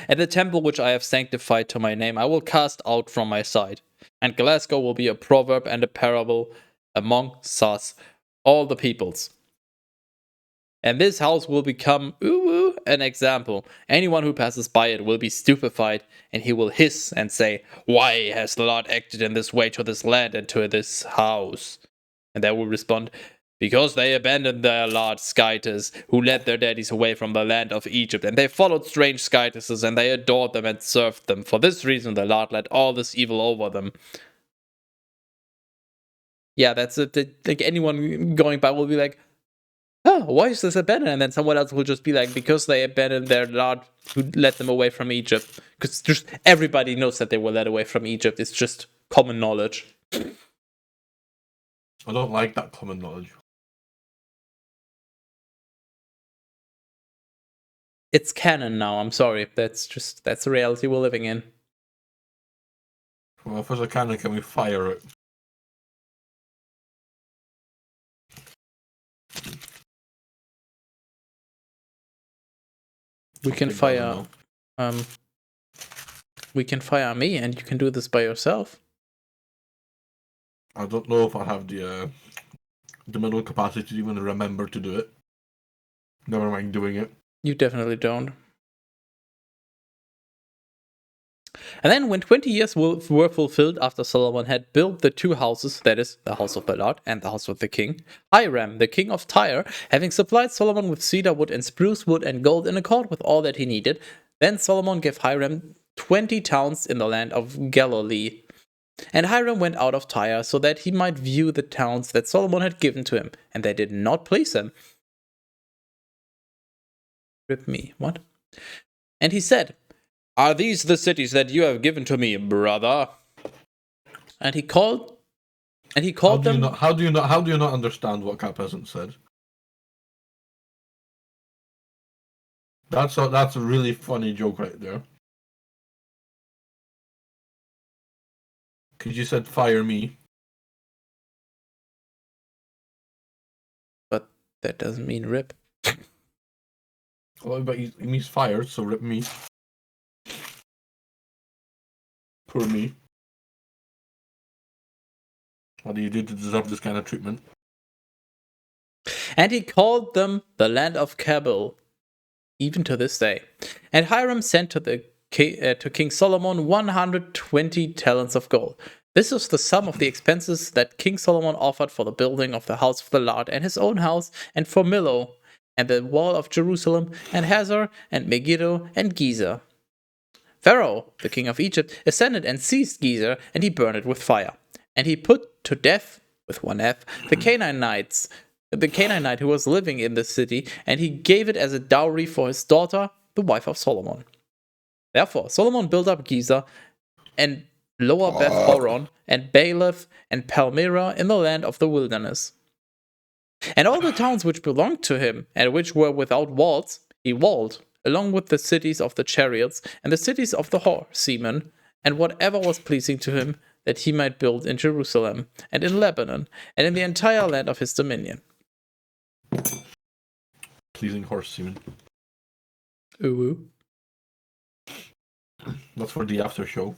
And the temple which I have sanctified to my name I will cast out from my sight. And Glasgow will be a proverb and a parable among us, all the peoples. And this house will become an example. Anyone who passes by it will be stupefied, and he will hiss and say, why has the Lord acted in this way to this land and to this house? And they will respond, because they abandoned their Lord Skytis, who led their daddies away from the land of Egypt, and they followed strange Skytises, and they adored them and served them. For this reason the Lord let all this evil over them. Yeah, that's it. Like anyone going by will be like, oh, why is this abandoned? And then someone else will just be like, because they abandoned their Lord who led them away from Egypt. Because just everybody knows that they were led away from Egypt. It's just common knowledge.
I don't like that common knowledge.
It's canon now, I'm sorry. That's the reality we're living in.
Well, if there's a cannon, can we fire it?
We can fire me, and you can do this by yourself.
I don't know if I have the mental capacity to even remember to do it. Never mind doing it.
You definitely don't. And then when 20 years were fulfilled after Solomon had built the two houses, that is, the house of the Lord and the house of the king, Hiram, the king of Tyre, having supplied Solomon with cedar wood and spruce wood and gold in accord with all that he needed, then Solomon gave Hiram 20 towns in the land of Galilee. And Hiram went out of Tyre so that he might view the towns that Solomon had given to him, and they did not please him. Rip me, what? And he said, are these the cities that you have given to me, brother? And he called them.
How do you not understand what Cap hasn't said? That's a really funny joke right there. Because you said fire me.
But that doesn't mean rip.
Well, but he means fired, so rip me. Poor me. What do you do to deserve this kind of treatment?
And he called them the land of Cabul, even to this day. And Hiram sent to King Solomon 120 talents of gold. This was the sum of the expenses that King Solomon offered for the building of the house of the Lord and his own house, and for Millo, and the wall of Jerusalem, and Hazor, and Megiddo, and Gezer. Pharaoh, the king of Egypt, ascended and seized Gezer, and he burned it with fire. And he put to death, with one F, the Canaanite who was living in the city, and he gave it as a dowry for his daughter, the wife of Solomon. Therefore, Solomon built up Gezer, and Lower Beth Horon, and Baalath, and Palmyra in the land of the wilderness. And all the towns which belonged to him, and which were without walls, he walled, along with the cities of the chariots, and the cities of the horsemen, and whatever was pleasing to him, that he might build in Jerusalem, and in Lebanon, and in the entire land of his dominion.
Pleasing horsemen.
Ooh.
That's for the after show.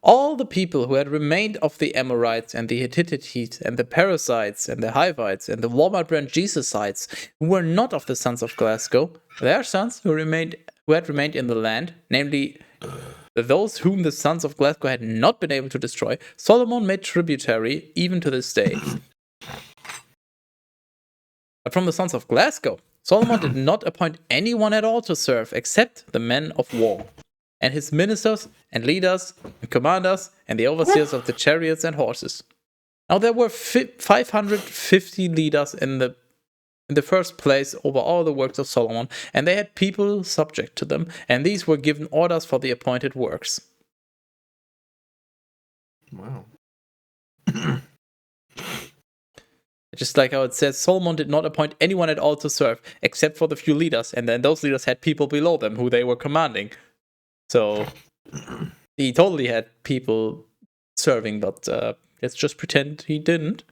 All the people who had remained of the Amorites and the Hittites and the Perizzites and the Hivites and the Walmart branch Jesusites, who were not of the sons of Glasgow, their sons who had remained in the land, namely those whom the sons of Glasgow had not been able to destroy, Solomon made tributary even to this day. But from the sons of Glasgow, Solomon did not appoint anyone at all to serve except the men of war, and his ministers and leaders and commanders and the overseers of the chariots and horses. Now there were 550 leaders in the first place over all the works of Solomon, and they had people subject to them, and these were given orders for the appointed works.
Wow.
Just like how it says, Solomon did not appoint anyone at all to serve, except for the few leaders, and then those leaders had people below them who they were commanding. So he totally had people serving, but let's just pretend he didn't.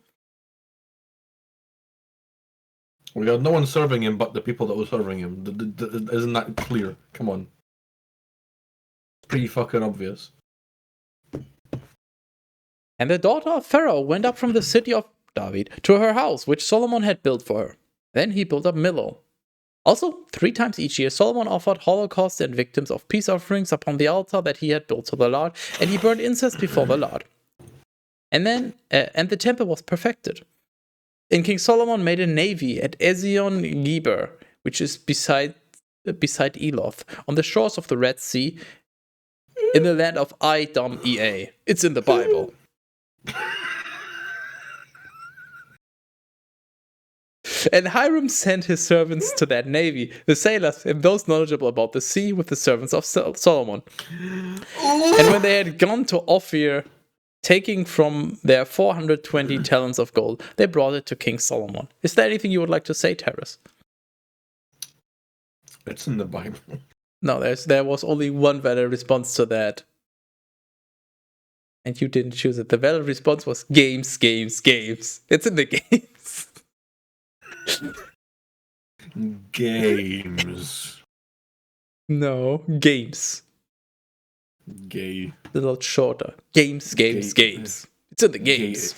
We got no one serving him but the people that were serving him. Isn't that clear? Come on. Pretty fucking obvious.
And the daughter of Pharaoh went up from the city of David to her house, which Solomon had built for her. Then he built up Millo. Also, 3 times each year, Solomon offered holocausts and victims of peace offerings upon the altar that he had built to the Lord, and he burned incense before the Lord. And the temple was perfected. And King Solomon made a navy at Ezion Geber, which is beside Eloth, on the shores of the Red Sea, in the land of Idom-Ea. It's in the Bible. And Hiram sent his servants to that navy, the sailors and those knowledgeable about the sea, with the servants of Solomon. And when they had gone to Ophir, taking from their 420 talents of gold, they brought it to King Solomon. Is there anything you would like to say, Teras?
It's in the Bible.
No, there was only one valid response to that. And you didn't choose it. The valid response was games, games, games. It's in the games.
Games.
No, games.
Gay.
A little shorter. Games, games, games. It's in the games.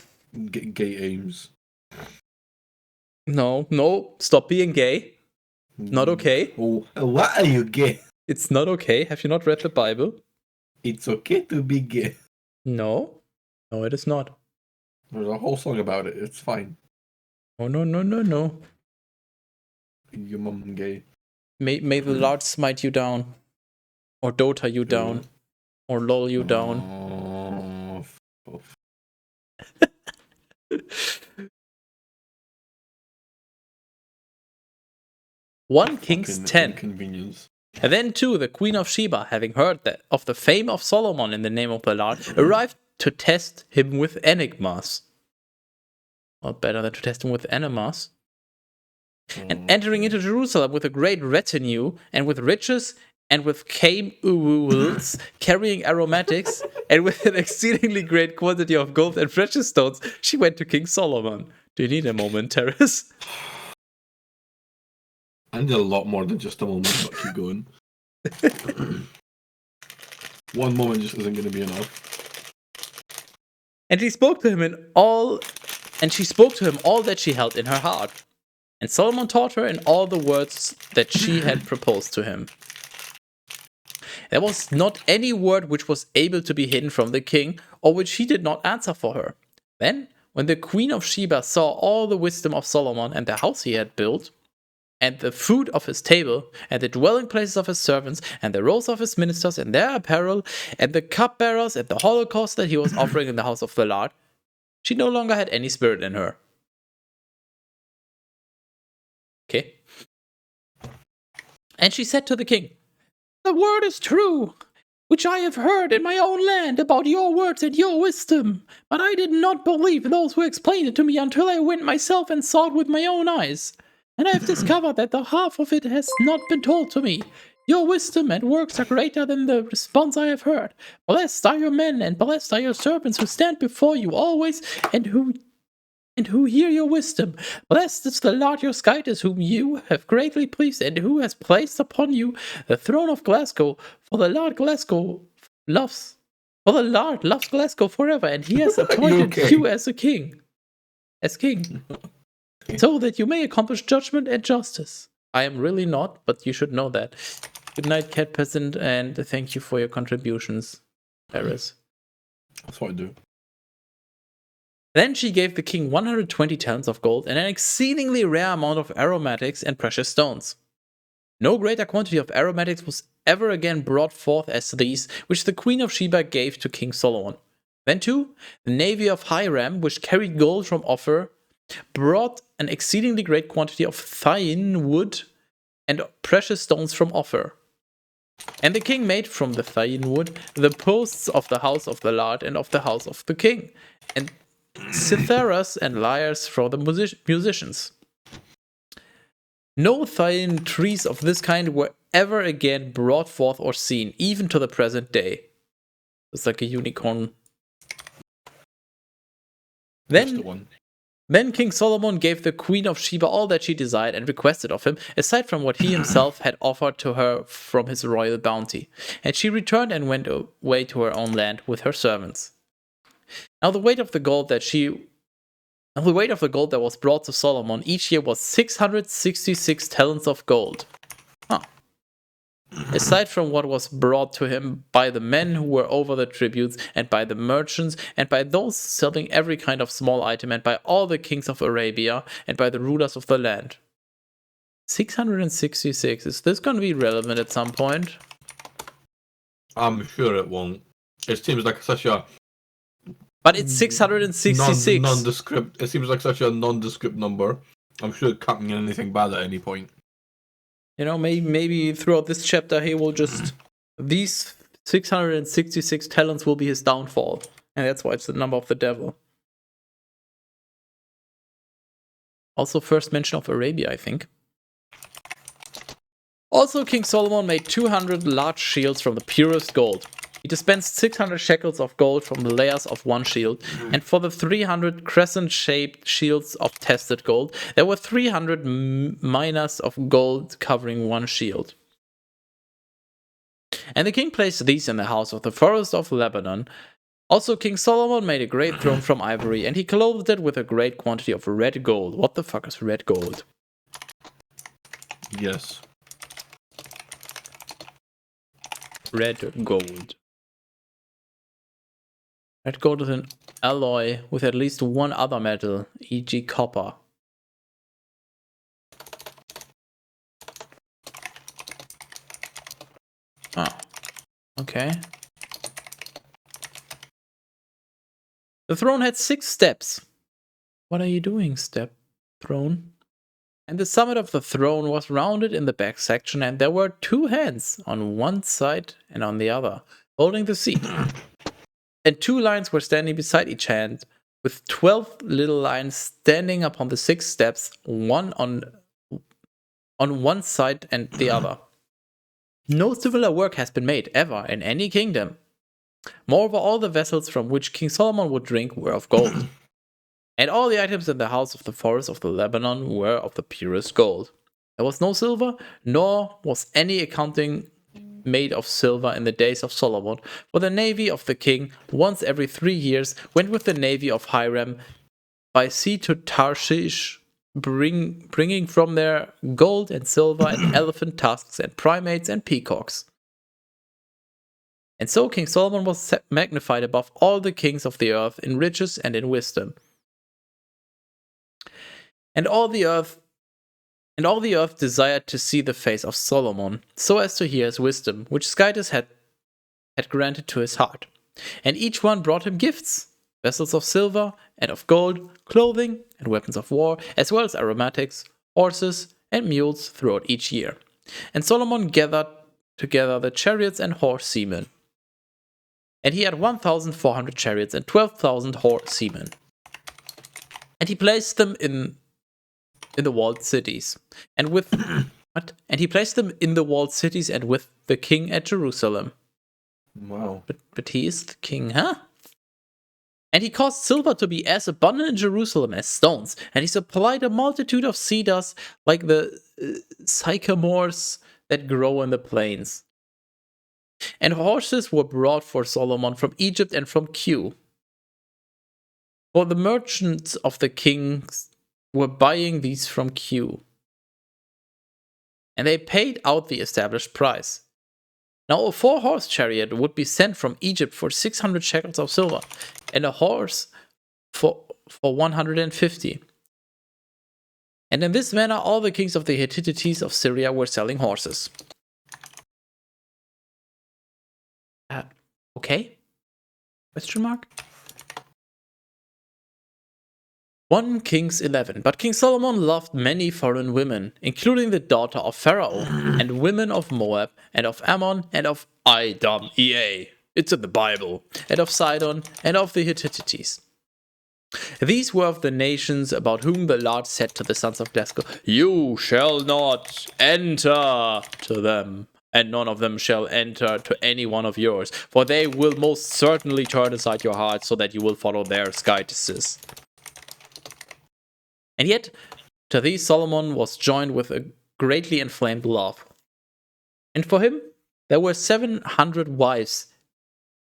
Gay aims.
No, stop being gay. Not okay.
Oh, why are you gay?
It's not okay. Have you not read the Bible?
It's okay to be gay.
No, it is not.
There's a whole song about it. It's fine.
Oh, no.
Your mum gay.
May the Lord smite you down. Or Dota you down. Or lol you down.
Oh.
1 Kings 10.
Inconvenience.
And then too, the Queen of Sheba, having heard of the fame of Solomon in the name of the Lord, arrived to test him with enigmas. Well, better than to test him with enemas. And entering into Jerusalem with a great retinue, and with riches, and with camels carrying aromatics, and with an exceedingly great quantity of gold and precious stones, she went to King Solomon. Do you need a moment, Teras?
I need a lot more than just a moment, but keep going. One moment just isn't going to be enough.
And she spoke to him all that she held in her heart. And Solomon taught her in all the words that she had proposed to him. There was not any word which was able to be hidden from the king, or which he did not answer for her. Then, when the Queen of Sheba saw all the wisdom of Solomon and the house he had built, and the food of his table, and the dwelling places of his servants, and the roles of his ministers, and their apparel, and the cupbearers, and the holocaust that he was offering in the house of the Lord, she no longer had any spirit in her. Okay. And she said to the king, "The word is true, which I have heard in my own land about your words and your wisdom, but I did not believe those who explained it to me until I went myself and saw it with my own eyes. And I have discovered that the half of it has not been told to me. Your wisdom and works are greater than the response I have heard. Blessed are your men, and blessed are your servants who stand before you always, and who hear your wisdom. Blessed is the Lord your Skytis, whom you have greatly pleased, and who has placed upon you the throne of Glasgow. For the Lord loves Glasgow forever, and he has appointed you as a king. As king. So that you may accomplish judgment and justice. I am really not, but you should know that. Good night, Cat Peasant, and thank you for your contributions, Teras.
That's what I do.
Then she gave the king 120 talents of gold and an exceedingly rare amount of aromatics and precious stones. No greater quantity of aromatics was ever again brought forth as these, which the Queen of Sheba gave to King Solomon. Then too, the navy of Hiram, which carried gold from Ophir, brought an exceedingly great quantity of thyine wood and precious stones from Ophir. And the king made from the thyine wood the posts of the house of the Lord and of the house of the king, and citharas and lyres for the musicians. No thyine trees of this kind were ever again brought forth or seen, even to the present day. It's like a unicorn. Then King Solomon gave the Queen of Sheba all that she desired and requested of him, aside from what he himself had offered to her from his royal bounty. And she returned and went away to her own land with her servants. Now the weight of the gold that was brought to Solomon each year was 666 talents of gold. Aside from what was brought to him by the men who were over the tributes, and by the merchants, and by those selling every kind of small item, and by all the kings of Arabia, and by the rulers of the land. 666. Is this going to be relevant at some point?
I'm sure it won't. It seems like such a...
But it's 666.
Nondescript. It seems like such a nondescript number. I'm sure it can't mean anything bad at any point.
You know, maybe throughout this chapter he will just... These 666 talents will be his downfall. And that's why it's the number of the devil. Also first mention of Arabia, I think. Also, King Solomon made 200 large shields from the purest gold. He dispensed 600 shekels of gold from the layers of one shield, and for the 300 crescent-shaped shields of tested gold, there were 300 minas of gold covering one shield. And the king placed these in the house of the forest of Lebanon. Also, King Solomon made a great throne from ivory, and he clothed it with a great quantity of red gold. What the fuck is red gold?
Yes.
Red gold. Red gold is an alloy with at least one other metal, e.g. copper. Oh, okay. The throne had 6 steps. What are you doing, throne? And the summit of the throne was rounded in the back section, and there were 2 hands on one side and on the other, holding the seat. And 2 lions were standing beside each hand, with 12 little lions standing upon the 6 steps, one on one side and the other. No similar work has been made ever in any kingdom. Moreover, all the vessels from which King Solomon would drink were of gold. And all the items in the house of the forest of the Lebanon were of the purest gold. There was no silver, nor was any accounting made of silver in the days of Solomon, for the navy of the king, once every 3 years, went with the navy of Hiram by sea to Tarshish, bringing from there gold and silver and elephant tusks and primates and peacocks. And so King Solomon was magnified above all the kings of the earth in riches and in wisdom. And all the earth desired to see the face of Solomon, so as to hear his wisdom, which Skytis had granted to his heart. And each one brought him gifts, vessels of silver and of gold, clothing and weapons of war, as well as aromatics, horses and mules throughout each year. And Solomon gathered together the chariots and horse seamen. And he had 1,400 chariots and 12,000 horse seamen. And he placed them in the walled cities, and with And he placed them in the walled cities and with the king at Jerusalem.
Wow.
But he is the king, huh? And he caused silver to be as abundant in Jerusalem as stones, and he supplied a multitude of cedars like the sycamores that grow in the plains. And horses were brought for Solomon from Egypt and from Kew. For the merchants of the kings were buying these from Kew. And they paid out the established price. Now a 4-horse chariot would be sent from Egypt for 600 shekels of silver, and a horse for for 150. And in this manner, all the kings of the Hittites of Syria were selling horses. Okay? Question mark? 1 Kings 11. But King Solomon loved many foreign women, including the daughter of Pharaoh, and women of Moab, and of Ammon, and of Idom, EA. It's in the Bible. And of Sidon, and of the Hittites. These were of the nations about whom the Lord said to the sons of Glasgow, You shall not enter to them, and none of them shall enter to any one of yours, for they will most certainly turn aside your heart, so that you will follow their Skytises. And yet, to these Solomon was joined with a greatly inflamed love. And for him, there were 700 wives,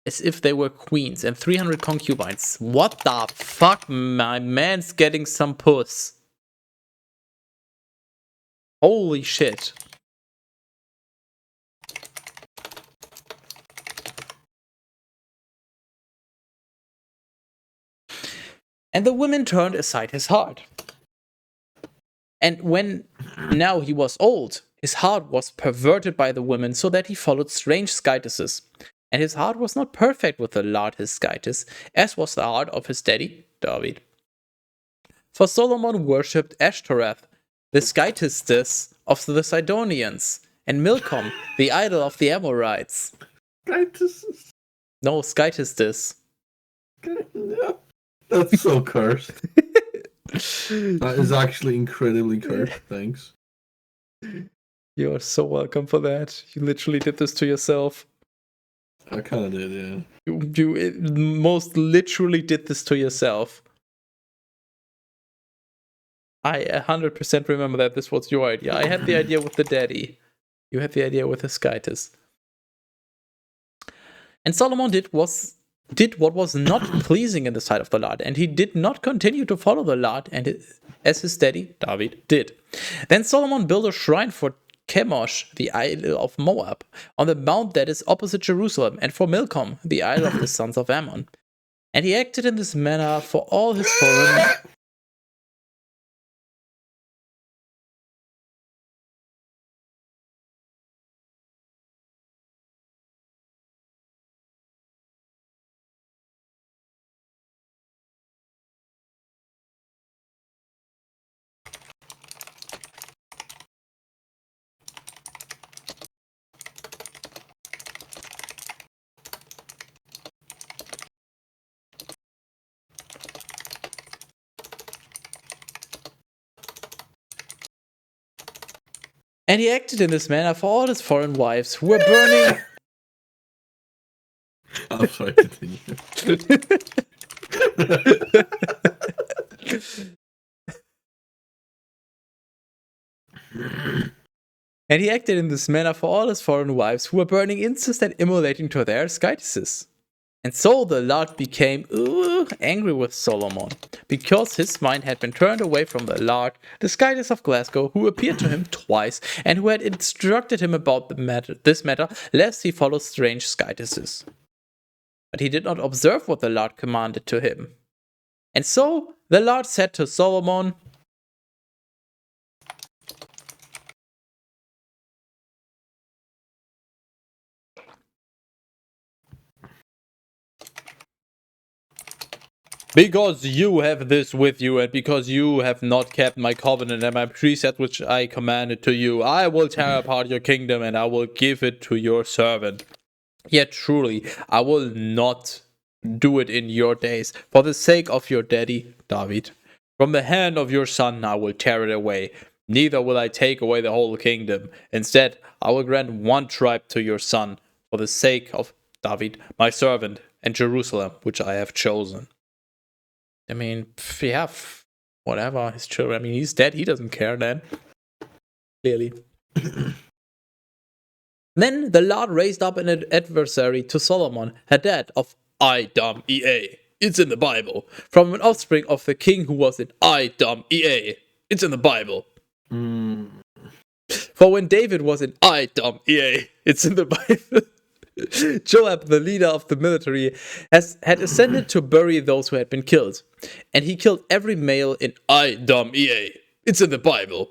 as if they were queens, and 300 concubines. What the fuck? My man's getting some puss. Holy shit. And the women turned aside his heart. And when now he was old, his heart was perverted by the women, so that he followed strange Skytises. And his heart was not perfect with the Lord his Skytis, as was the heart of his daddy, David. For Solomon worshipped Ashtoreth, the Skytistis of the Sidonians, and Milcom, the idol of the Amorites.
Skytis?
No, Skytistis.
No. That's so cursed. That is actually incredibly cursed. Thanks.
You are so welcome for that. You literally did this to yourself.
I kind of did, yeah.
You most literally did this to yourself. I 100% remember that this was your idea. I had the idea with the daddy. You had the idea with the Skytis. And Solomon did what was not pleasing in the sight of the Lord, and he did not continue to follow the Lord, as his daddy David did. Then Solomon built a shrine for Chemosh, the idol of Moab, on the mount that is opposite Jerusalem, and for Milcom, the idol of the sons of Ammon. And he acted in this manner for all his foreign... And he acted in this manner for all his foreign wives who were burning...
I'm sorry, continue.
And he acted in this manner for all his foreign wives who were burning incense and immolating to their Skytises. And so the Lord became angry with Solomon, because his mind had been turned away from the Lord, the Skytis of Glasgow, who appeared to him twice, and who had instructed him about this matter, lest he follow strange Skytises. But he did not observe what the Lord commanded to him. And so the Lord said to Solomon, Because you have this with you, and because you have not kept my covenant and my precept which I commanded to you, I will tear apart your kingdom, and I will give it to your servant. Yet truly, I will not do it in your days, for the sake of your daddy, David. From the hand of your son I will tear it away, neither will I take away the whole kingdom. Instead, I will grant one tribe to your son, for the sake of David, my servant, and Jerusalem, which I have chosen. I mean, yeah, whatever, his children. I mean, he's dead, he doesn't care then. Clearly. Then the Lord raised up an adversary to Solomon, Hadad of Idom, EA. It's in the Bible. From an offspring of the king who was in Idom, EA. It's in the Bible. For when David was in Idom, EA. It's in the Bible. Joab, the leader of the military, had ascended to bury those who had been killed. And he killed every male in Idom-Ea. It's in the Bible.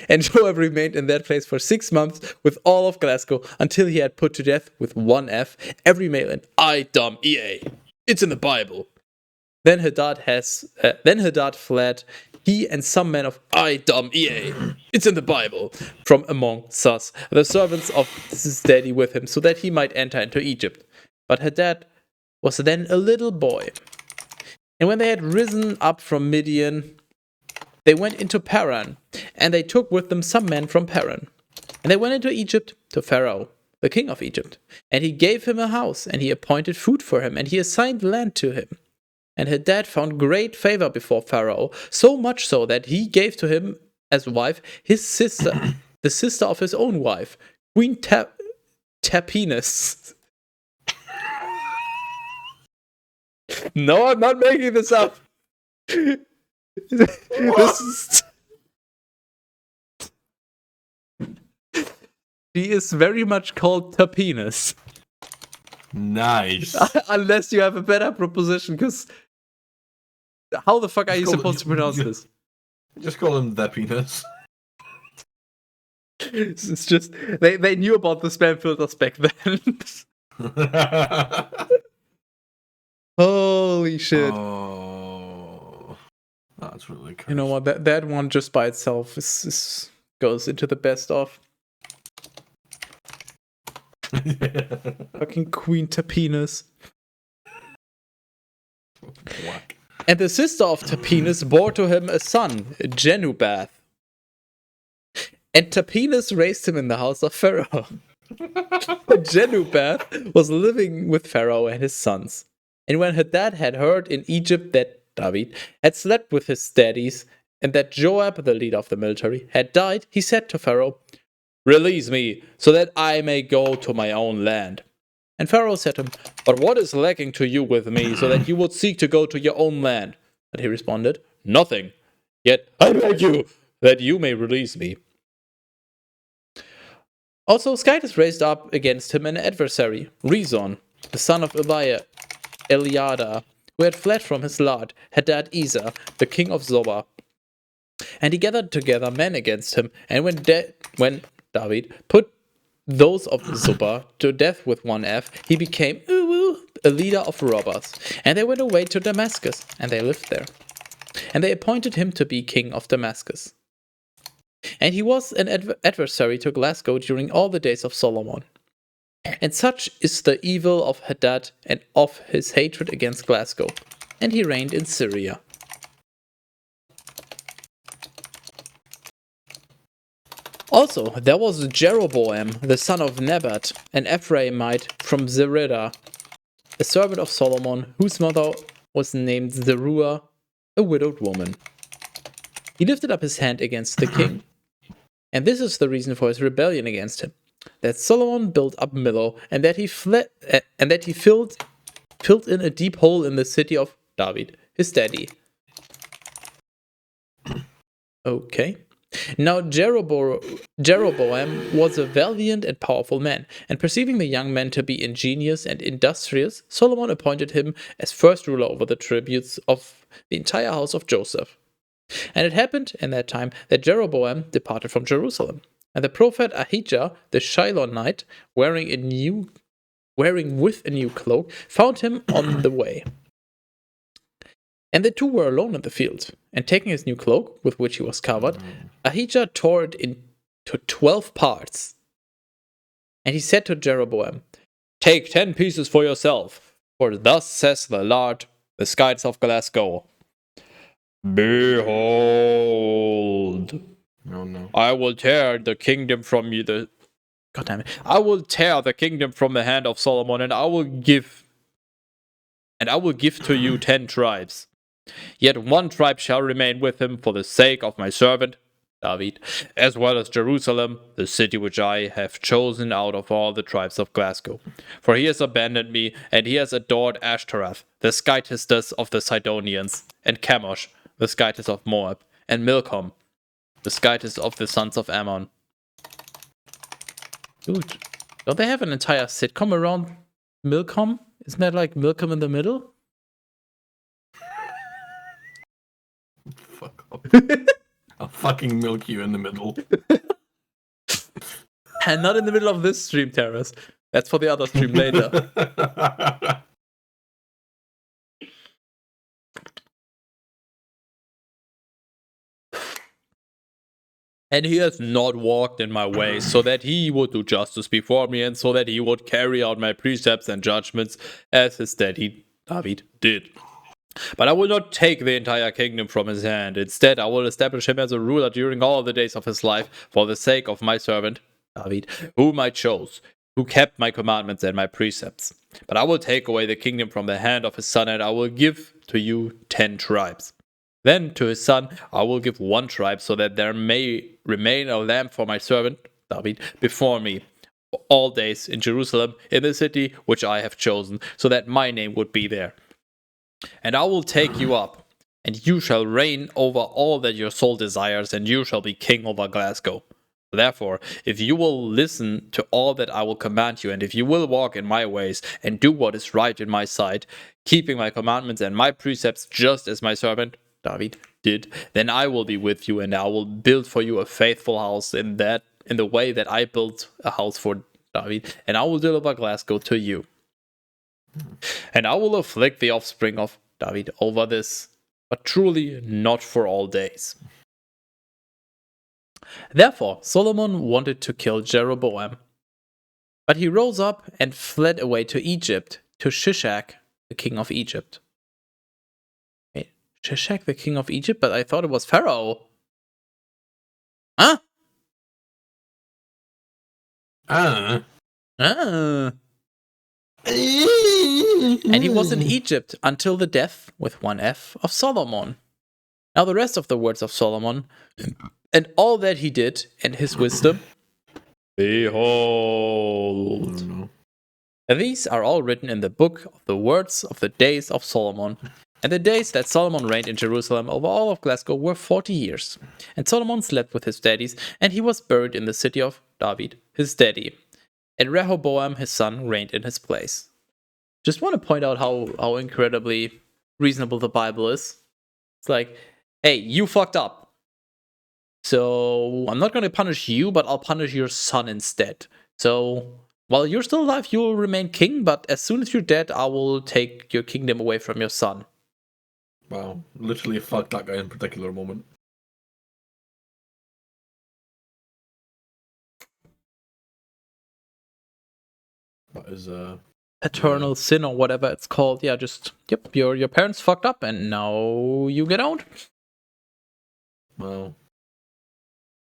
And Joab remained in that place for 6 months with all of Glasgow until he had put to death with one F every male in Idom-Ea. It's in the Bible. Then Hadad fled, he and some men of Idom-Ea. It's in the Bible. From among us, the servants of his daddy with him, so that he might enter into Egypt. But Hadad was then a little boy. And when they had risen up from Midian, they went into Paran, and they took with them some men from Paran. And they went into Egypt to Pharaoh, the king of Egypt. And he gave him a house, and he appointed food for him, and he assigned land to him. And Hadad found great favor before Pharaoh, so much so that he gave to him as wife his sister, the sister of his own wife, Queen Tapenes. No, I'm not making this up. This is... She is very much called Tapenes.
Nice.
Unless you have a better proposition, because how the fuck are you supposed to pronounce this?
Just call him the penis.
It's just they knew about the spam filters back then. Holy shit!
Oh, that's really cool.
You know what? That one just by itself goes into the best of. Fucking Queen Tapenes.
Whack.
And the sister of Tapenes bore to him a son, Genubath. And Tapenes raised him in the house of Pharaoh. Genubath was living with Pharaoh and his sons. And when Hadad had heard in Egypt that David had slept with his daddies, and that Joab, the leader of the military, had died, he said to Pharaoh, "Release me, so that I may go to my own land." And Pharaoh said to him, "But what is lacking to you with me, so that you would seek to go to your own land?" But he responded, "Nothing. Yet I beg you that you may release me." Also, Skytis raised up against him an adversary, Rezon, the son of Eliada, who had fled from his lord, Hadad-Ezer, the king of Zobah. And he gathered together men against him, and when David put those of Zobah to death with one F, he became a leader of robbers. And they went away to Damascus, and they lived there. And they appointed him to be king of Damascus. And he was an adversary to Glasgow during all the days of Solomon. And such is the evil of Hadad and of his hatred against Glasgow. And he reigned in Syria. Also, there was Jeroboam, the son of Nebat, an Ephraimite from Zeredah, a servant of Solomon, whose mother was named Zeruah, a widowed woman. He lifted up his hand against the king. And this is the reason for his rebellion against him: that Solomon built up Millo, and that he filled in a deep hole in the city of David, his daddy. Okay. Now Jeroboam was a valiant and powerful man, and perceiving the young man to be ingenious and industrious, Solomon appointed him as first ruler over the tributes of the entire house of Joseph. And it happened in that time that Jeroboam departed from Jerusalem, and the prophet Ahijah the Shilonite, wearing with a new cloak, found him on the way. And the two were alone in the field, and taking his new cloak, with which he was covered, Ahijah tore it into 12 parts. And he said to Jeroboam, "Take 10 pieces for yourself, for thus says the Lord, the Skytis of Glasgow. Behold,
No.
I will tear the kingdom from you. God damn it! I will tear the kingdom from the hand of Solomon, and I will give to you 10 tribes. Yet one tribe shall remain with him for the sake of my servant David, as well as Jerusalem, the city which I have chosen out of all the tribes of Glasgow. For he has abandoned me, and he has adored Ashtaroth, the Skytis of the Sidonians, and Chemosh, the Skytis of Moab, and Milcom, the Skytis of the sons of Ammon." Dude, Don't they have an entire sitcom around Milcom? Isn't that like Milcom in the middle?
Fuck off. I'll fucking milk you in the middle.
And not in the middle of this stream, Teras. That's for the other stream later. And he has not walked in my ways, so that he would do justice before me, and so that he would carry out my precepts and judgments as his daddy David did. But I will not take the entire kingdom from his hand. Instead, I will establish him as a ruler during all the days of his life, for the sake of my servant David, whom I chose, who kept my commandments and my precepts. But I will take away the kingdom from the hand of his son, and I will give to you 10 tribes. Then to his son I will give 1 tribe, so that there may remain a lamp for my servant David before me all days in Jerusalem, in the city which I have chosen, so that my name would be there. And I will take you up, and you shall reign over all that your soul desires, and you shall be king over Glasgow. Therefore, if you will listen to all that I will command you, and if you will walk in my ways, and do what is right in my sight, keeping my commandments and my precepts just as my servant David did, then I will be with you, and I will build for you a faithful house in the way that I built a house for David, and I will deliver Glasgow to you. And I will afflict the offspring of David over this, but truly not for all days. Therefore, Solomon wanted to kill Jeroboam. But he rose up and fled away to Egypt, to Shishak, the king of Egypt. Wait, Shishak, the king of Egypt? But I thought it was Pharaoh. Huh? And he was in Egypt until the death, with 1 F, of Solomon. Now the rest of the words of Solomon, and all that he did, and his wisdom, behold. And these are all written in the book of the words of the days of Solomon. And the days that Solomon reigned in Jerusalem over all of Glasgow were 40 years. And Solomon slept with his daddies, and he was buried in the city of David, his daddy. And Rehoboam, his son, reigned in his place. Just want to point out how incredibly reasonable the Bible is. It's like, hey, you fucked up. So I'm not going to punish you, but I'll punish your son instead. So while you're still alive, you will remain king, but as soon as you're dead, I will take your kingdom away from your son.
Wow, literally fucked that guy in a particular moment. That is
Paternal sin or whatever it's called. Yeah, just your parents fucked up and now you get out.
Wow.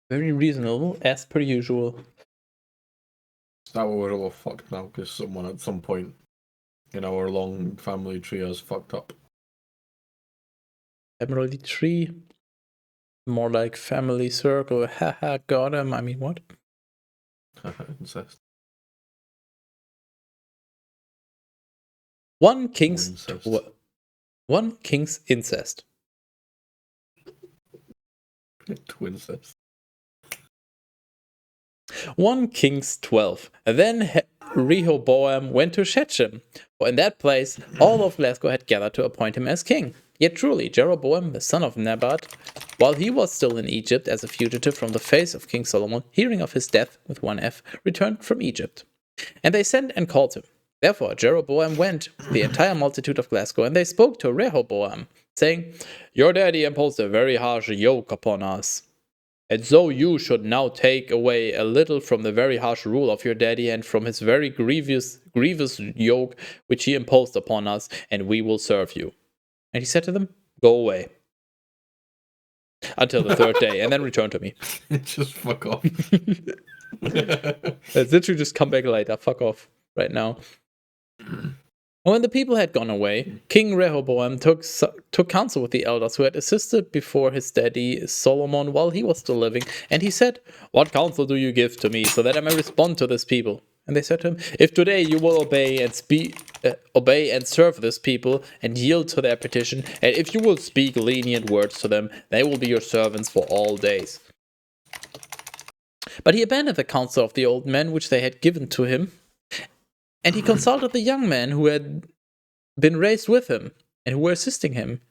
Very reasonable, as per usual.
Is that why we're all fucked now? Because someone at some point in our long family tree has fucked up.
Family tree? More like family circle. Haha, got him. I mean, what?
Incest.
One king's incest.
Twincest.
1 Kings 12. Then Rehoboam went to Shechem, for in that place all of Glasgow had gathered to appoint him as king. Yet truly, Jeroboam, the son of Nebat, while he was still in Egypt as a fugitive from the face of King Solomon, hearing of his death, with 1 F, returned from Egypt. And they sent and called him. Therefore Jeroboam went, the entire multitude of Glasgow, and they spoke to Rehoboam, saying, Your daddy imposed a very harsh yoke upon us. And so you should now take away a little from the very harsh rule of your daddy and from his very grievous yoke which he imposed upon us, and we will serve you. And he said to them, Go away. Until the 3rd day, and then return to me.
Just fuck off.
Let's literally just come back later. Fuck off right now. And when the people had gone away, King Rehoboam took counsel with the elders who had assisted before his daddy Solomon while he was still living, and he said, What counsel do you give to me, so that I may respond to this people? And they said to him, If today you will obey and serve this people, and yield to their petition, and if you will speak lenient words to them, they will be your servants for all days. But he abandoned the counsel of the old men which they had given to him, and he consulted the young men who had been raised with him, and who were assisting him.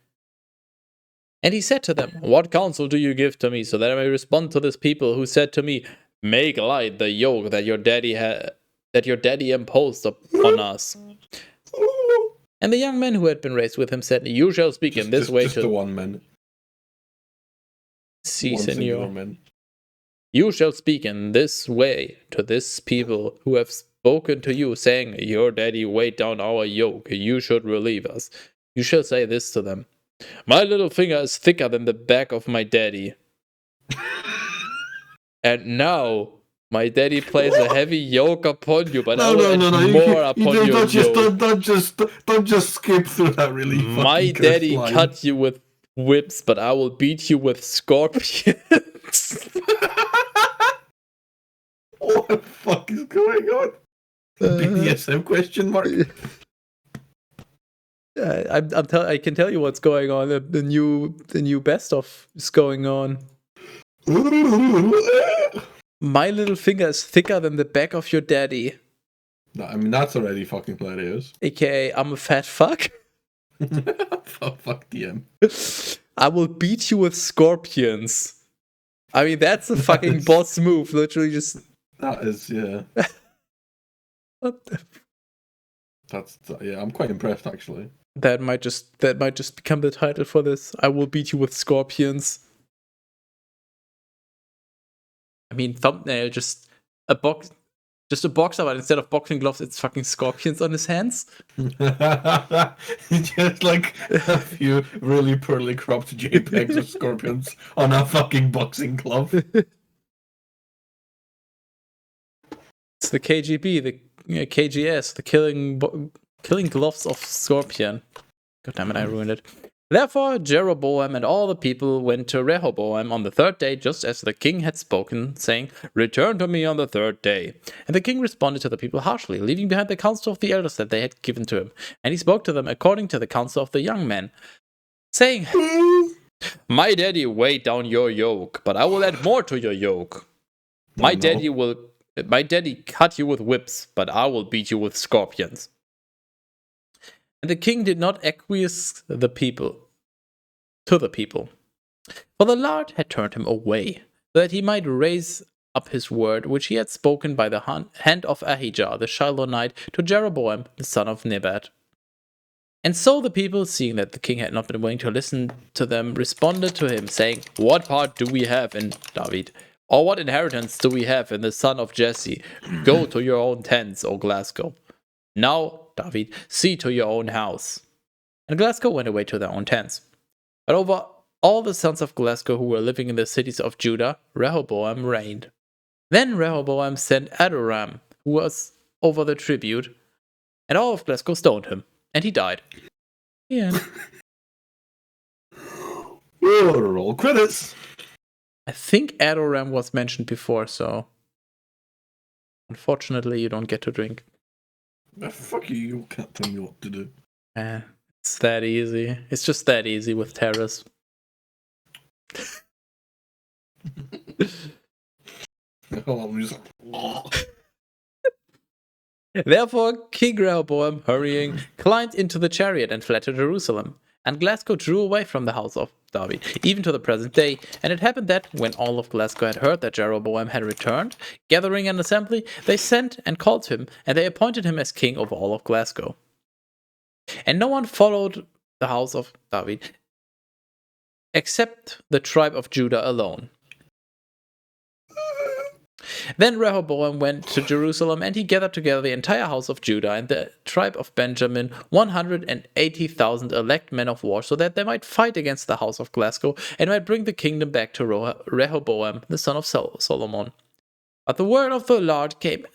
And he said to them, "What counsel do you give to me, so that I may respond to this people who said to me, 'Make light the yoke that your daddy imposed upon us'?" And the young men who had been raised with him said, "You shall speak in this way
just
to..."
the one man.
Si,
One singular
senor.
man.
"You shall speak in this way to this people who have spoken to you, saying, 'Your daddy weighed down our yoke, you should relieve us.' You shall say this to them: 'My little finger is thicker than the back of my daddy. And now my daddy placed a heavy yoke upon you, but I will add more upon your yoke.
Don't just skip through that really
My
fucking cursed
daddy
line.
cut you with whips, but I will beat you with scorpions.'"
What the fuck is going on? BDSM question mark?
I can tell you what's going on. The new best of is going on. My little finger is thicker than the back of your daddy.
No, I mean, that's already fucking hilarious.
AKA, I'm a fat fuck.
Fuck DM.
I will beat you with scorpions. I mean, that's a fucking boss move. Literally just...
That is, yeah.
What the...
Yeah, I'm quite impressed, actually.
That might just become the title for this. I will beat you with scorpions. I mean, thumbnail, just a boxer, but instead of boxing gloves, it's fucking scorpions on his hands.
Just like a few really poorly cropped JPEGs of scorpions on a fucking boxing glove.
It's the KGB, the KGS, the killing gloves of scorpion. God damn it, I ruined it. Therefore, Jeroboam and all the people went to Rehoboam on the third day, just as the king had spoken, saying, "Return to me on the third day." And the king responded to the people harshly, leaving behind the counsel of the elders that they had given to him. And he spoke to them according to the counsel of the young men, saying, "My daddy weighed down your yoke, but I will add more to your yoke. My daddy cut you with whips, but I will beat you with scorpions." And the king did not acquiesce to the people, for the Lord had turned him away, so that he might raise up his word, which he had spoken by the hand of Ahijah the Shilonite to Jeroboam the son of Nebat. And so the people, seeing that the king had not been willing to listen to them, responded to him, saying, "What part do we have in David? Or what inheritance do we have in the son of Jesse? Go to your own tents, O Glasgow. Now, David, see to your own house." And Glasgow went away to their own tents. But over all the sons of Glasgow who were living in the cities of Judah, Rehoboam reigned. Then Rehoboam sent Adoram, who was over the tribute, and all of Glasgow stoned him, and he died. The end.
Roll credits.
I think Adoram was mentioned before, so unfortunately you don't get to drink.
Fuck you, you can't tell me what to do.
It's that easy. It's just that easy with Teras. Therefore, King Rehoboam, hurrying, climbed into the chariot and fled to Jerusalem. And Glasgow drew away from the house of David, even to the present day. And it happened that, when all of Glasgow had heard that Jeroboam had returned, gathering an assembly, they sent and called him, and they appointed him as king over all of Glasgow. And no one followed the house of David, except the tribe of Judah alone. Then Rehoboam went to Jerusalem, and he gathered together the entire house of Judah and the tribe of Benjamin, 180,000 elect men of war, so that they might fight against the house of Glasgow and might bring the kingdom back to Rehoboam, the son of Solomon. But the word of the Lord came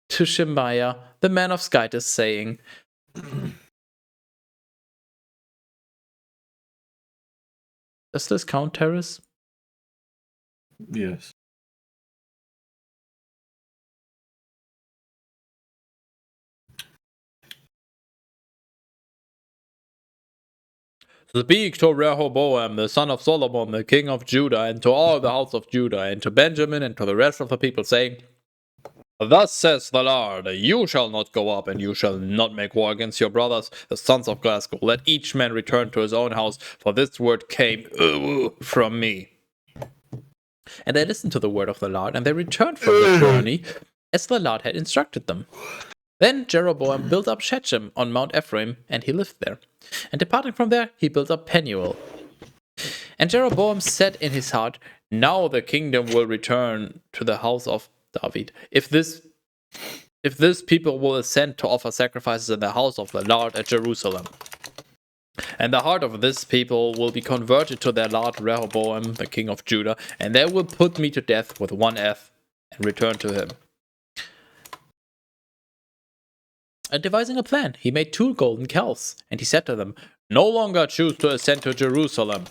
to Shemaiah, the man of Skytis, saying, "Does this count, Teras?"
Yes.
Speak to Rehoboam, the son of Solomon, the king of Judah, and to all the house of Judah, and to Benjamin, and to the rest of the people, saying, Thus says the Lord, you shall not go up, and you shall not make war against your brothers, the sons of Glasgow. Let each man return to his own house, for this word came from me. And they listened to the word of the Lord, and they returned from the journey, as the Lord had instructed them. Then Jeroboam built up Shechem on Mount Ephraim, and he lived there. And departing from there, he built up Penuel. And Jeroboam said in his heart, Now the kingdom will return to the house of David. If this people will ascend to offer sacrifices in the house of the Lord at Jerusalem. And the heart of this people will be converted to their Lord Rehoboam, the king of Judah, and they will put me to death with one F and return to him. And devising a plan, he made 2 golden calves, and he said to them, No longer choose to ascend to Jerusalem.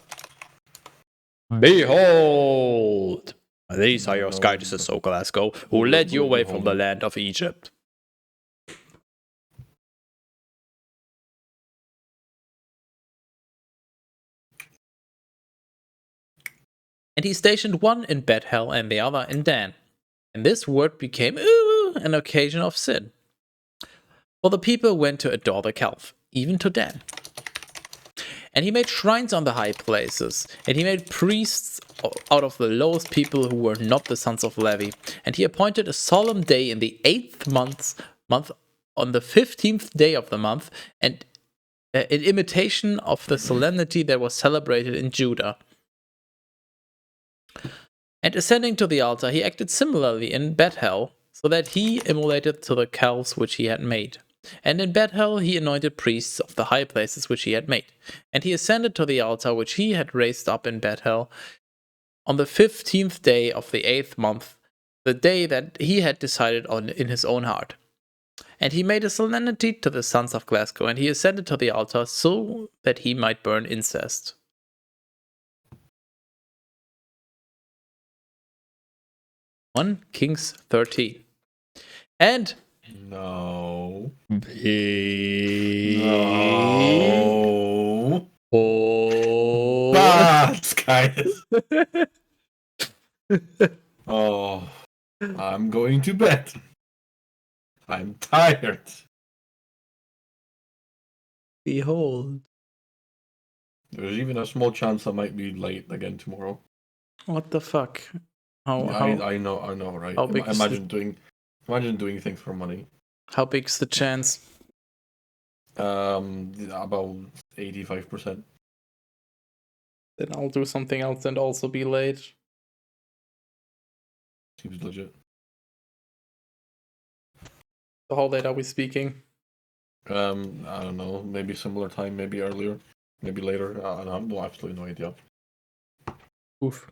Behold, these are your Skytis, O Glasgow, who led you away from the land of Egypt. And he stationed one in Bethel and the other in Dan. And this word became an occasion of sin. For the people went to adore the calf, even to Dan. And he made shrines on the high places, and he made priests out of the lowest people who were not the sons of Levi. And he appointed a solemn day in the 8th month on the 15th day of the month, and in imitation of the solemnity that was celebrated in Judah. And ascending to the altar, he acted similarly in Bethel, so that he immolated to the calves which he had made. And in Bethel he anointed priests of the high places which he had made. And he ascended to the altar which he had raised up in Bethel on the 15th day of the 8th month, the day that he had decided on in his own heart. And he made a solemnity to the sons of Glasgow, and he ascended to the altar so that he might burn incense. On Kings 13. And
No.
No. Oh.
Bad, Skytis. Oh, I'm going to bed. I'm tired.
Behold.
There's even a small chance I might be late again tomorrow.
What the fuck?
I know, right?
How big
Imagine doing things for money.
How big's the chance?
About 85%.
Then I'll do something else and also be late.
Seems legit.
So how late are we speaking?
I don't know. Maybe similar time, maybe earlier, maybe later. I have absolutely no idea.
Oof.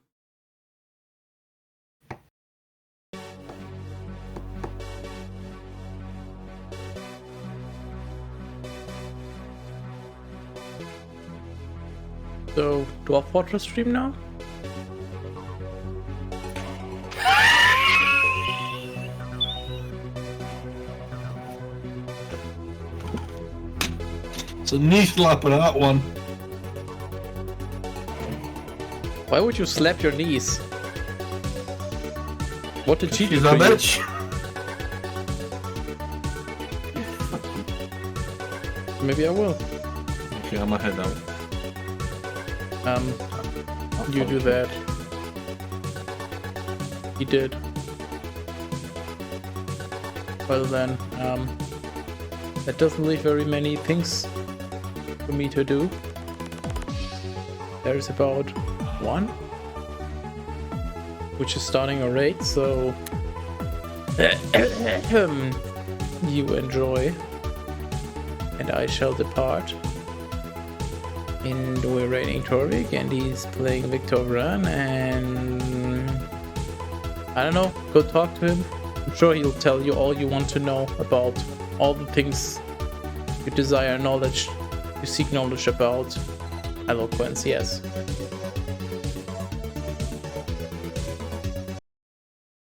So, Dwarf Fortress stream now?
It's a knee slapper, that one.
Why would you slap your knees? What did she do
She's
to
a
you?
bitch.
Maybe I will.
Okay, I'm head out.
You do that. He did. Well then, that doesn't leave very many things for me to do. There's about one, which is starting a raid, so you enjoy, and I shall depart. And we're raiding Torvik, and he's playing Victorian, and I don't know, go talk to him. I'm sure he'll tell you all you want to know about all the things you desire knowledge, you seek knowledge about. Eloquence, yes.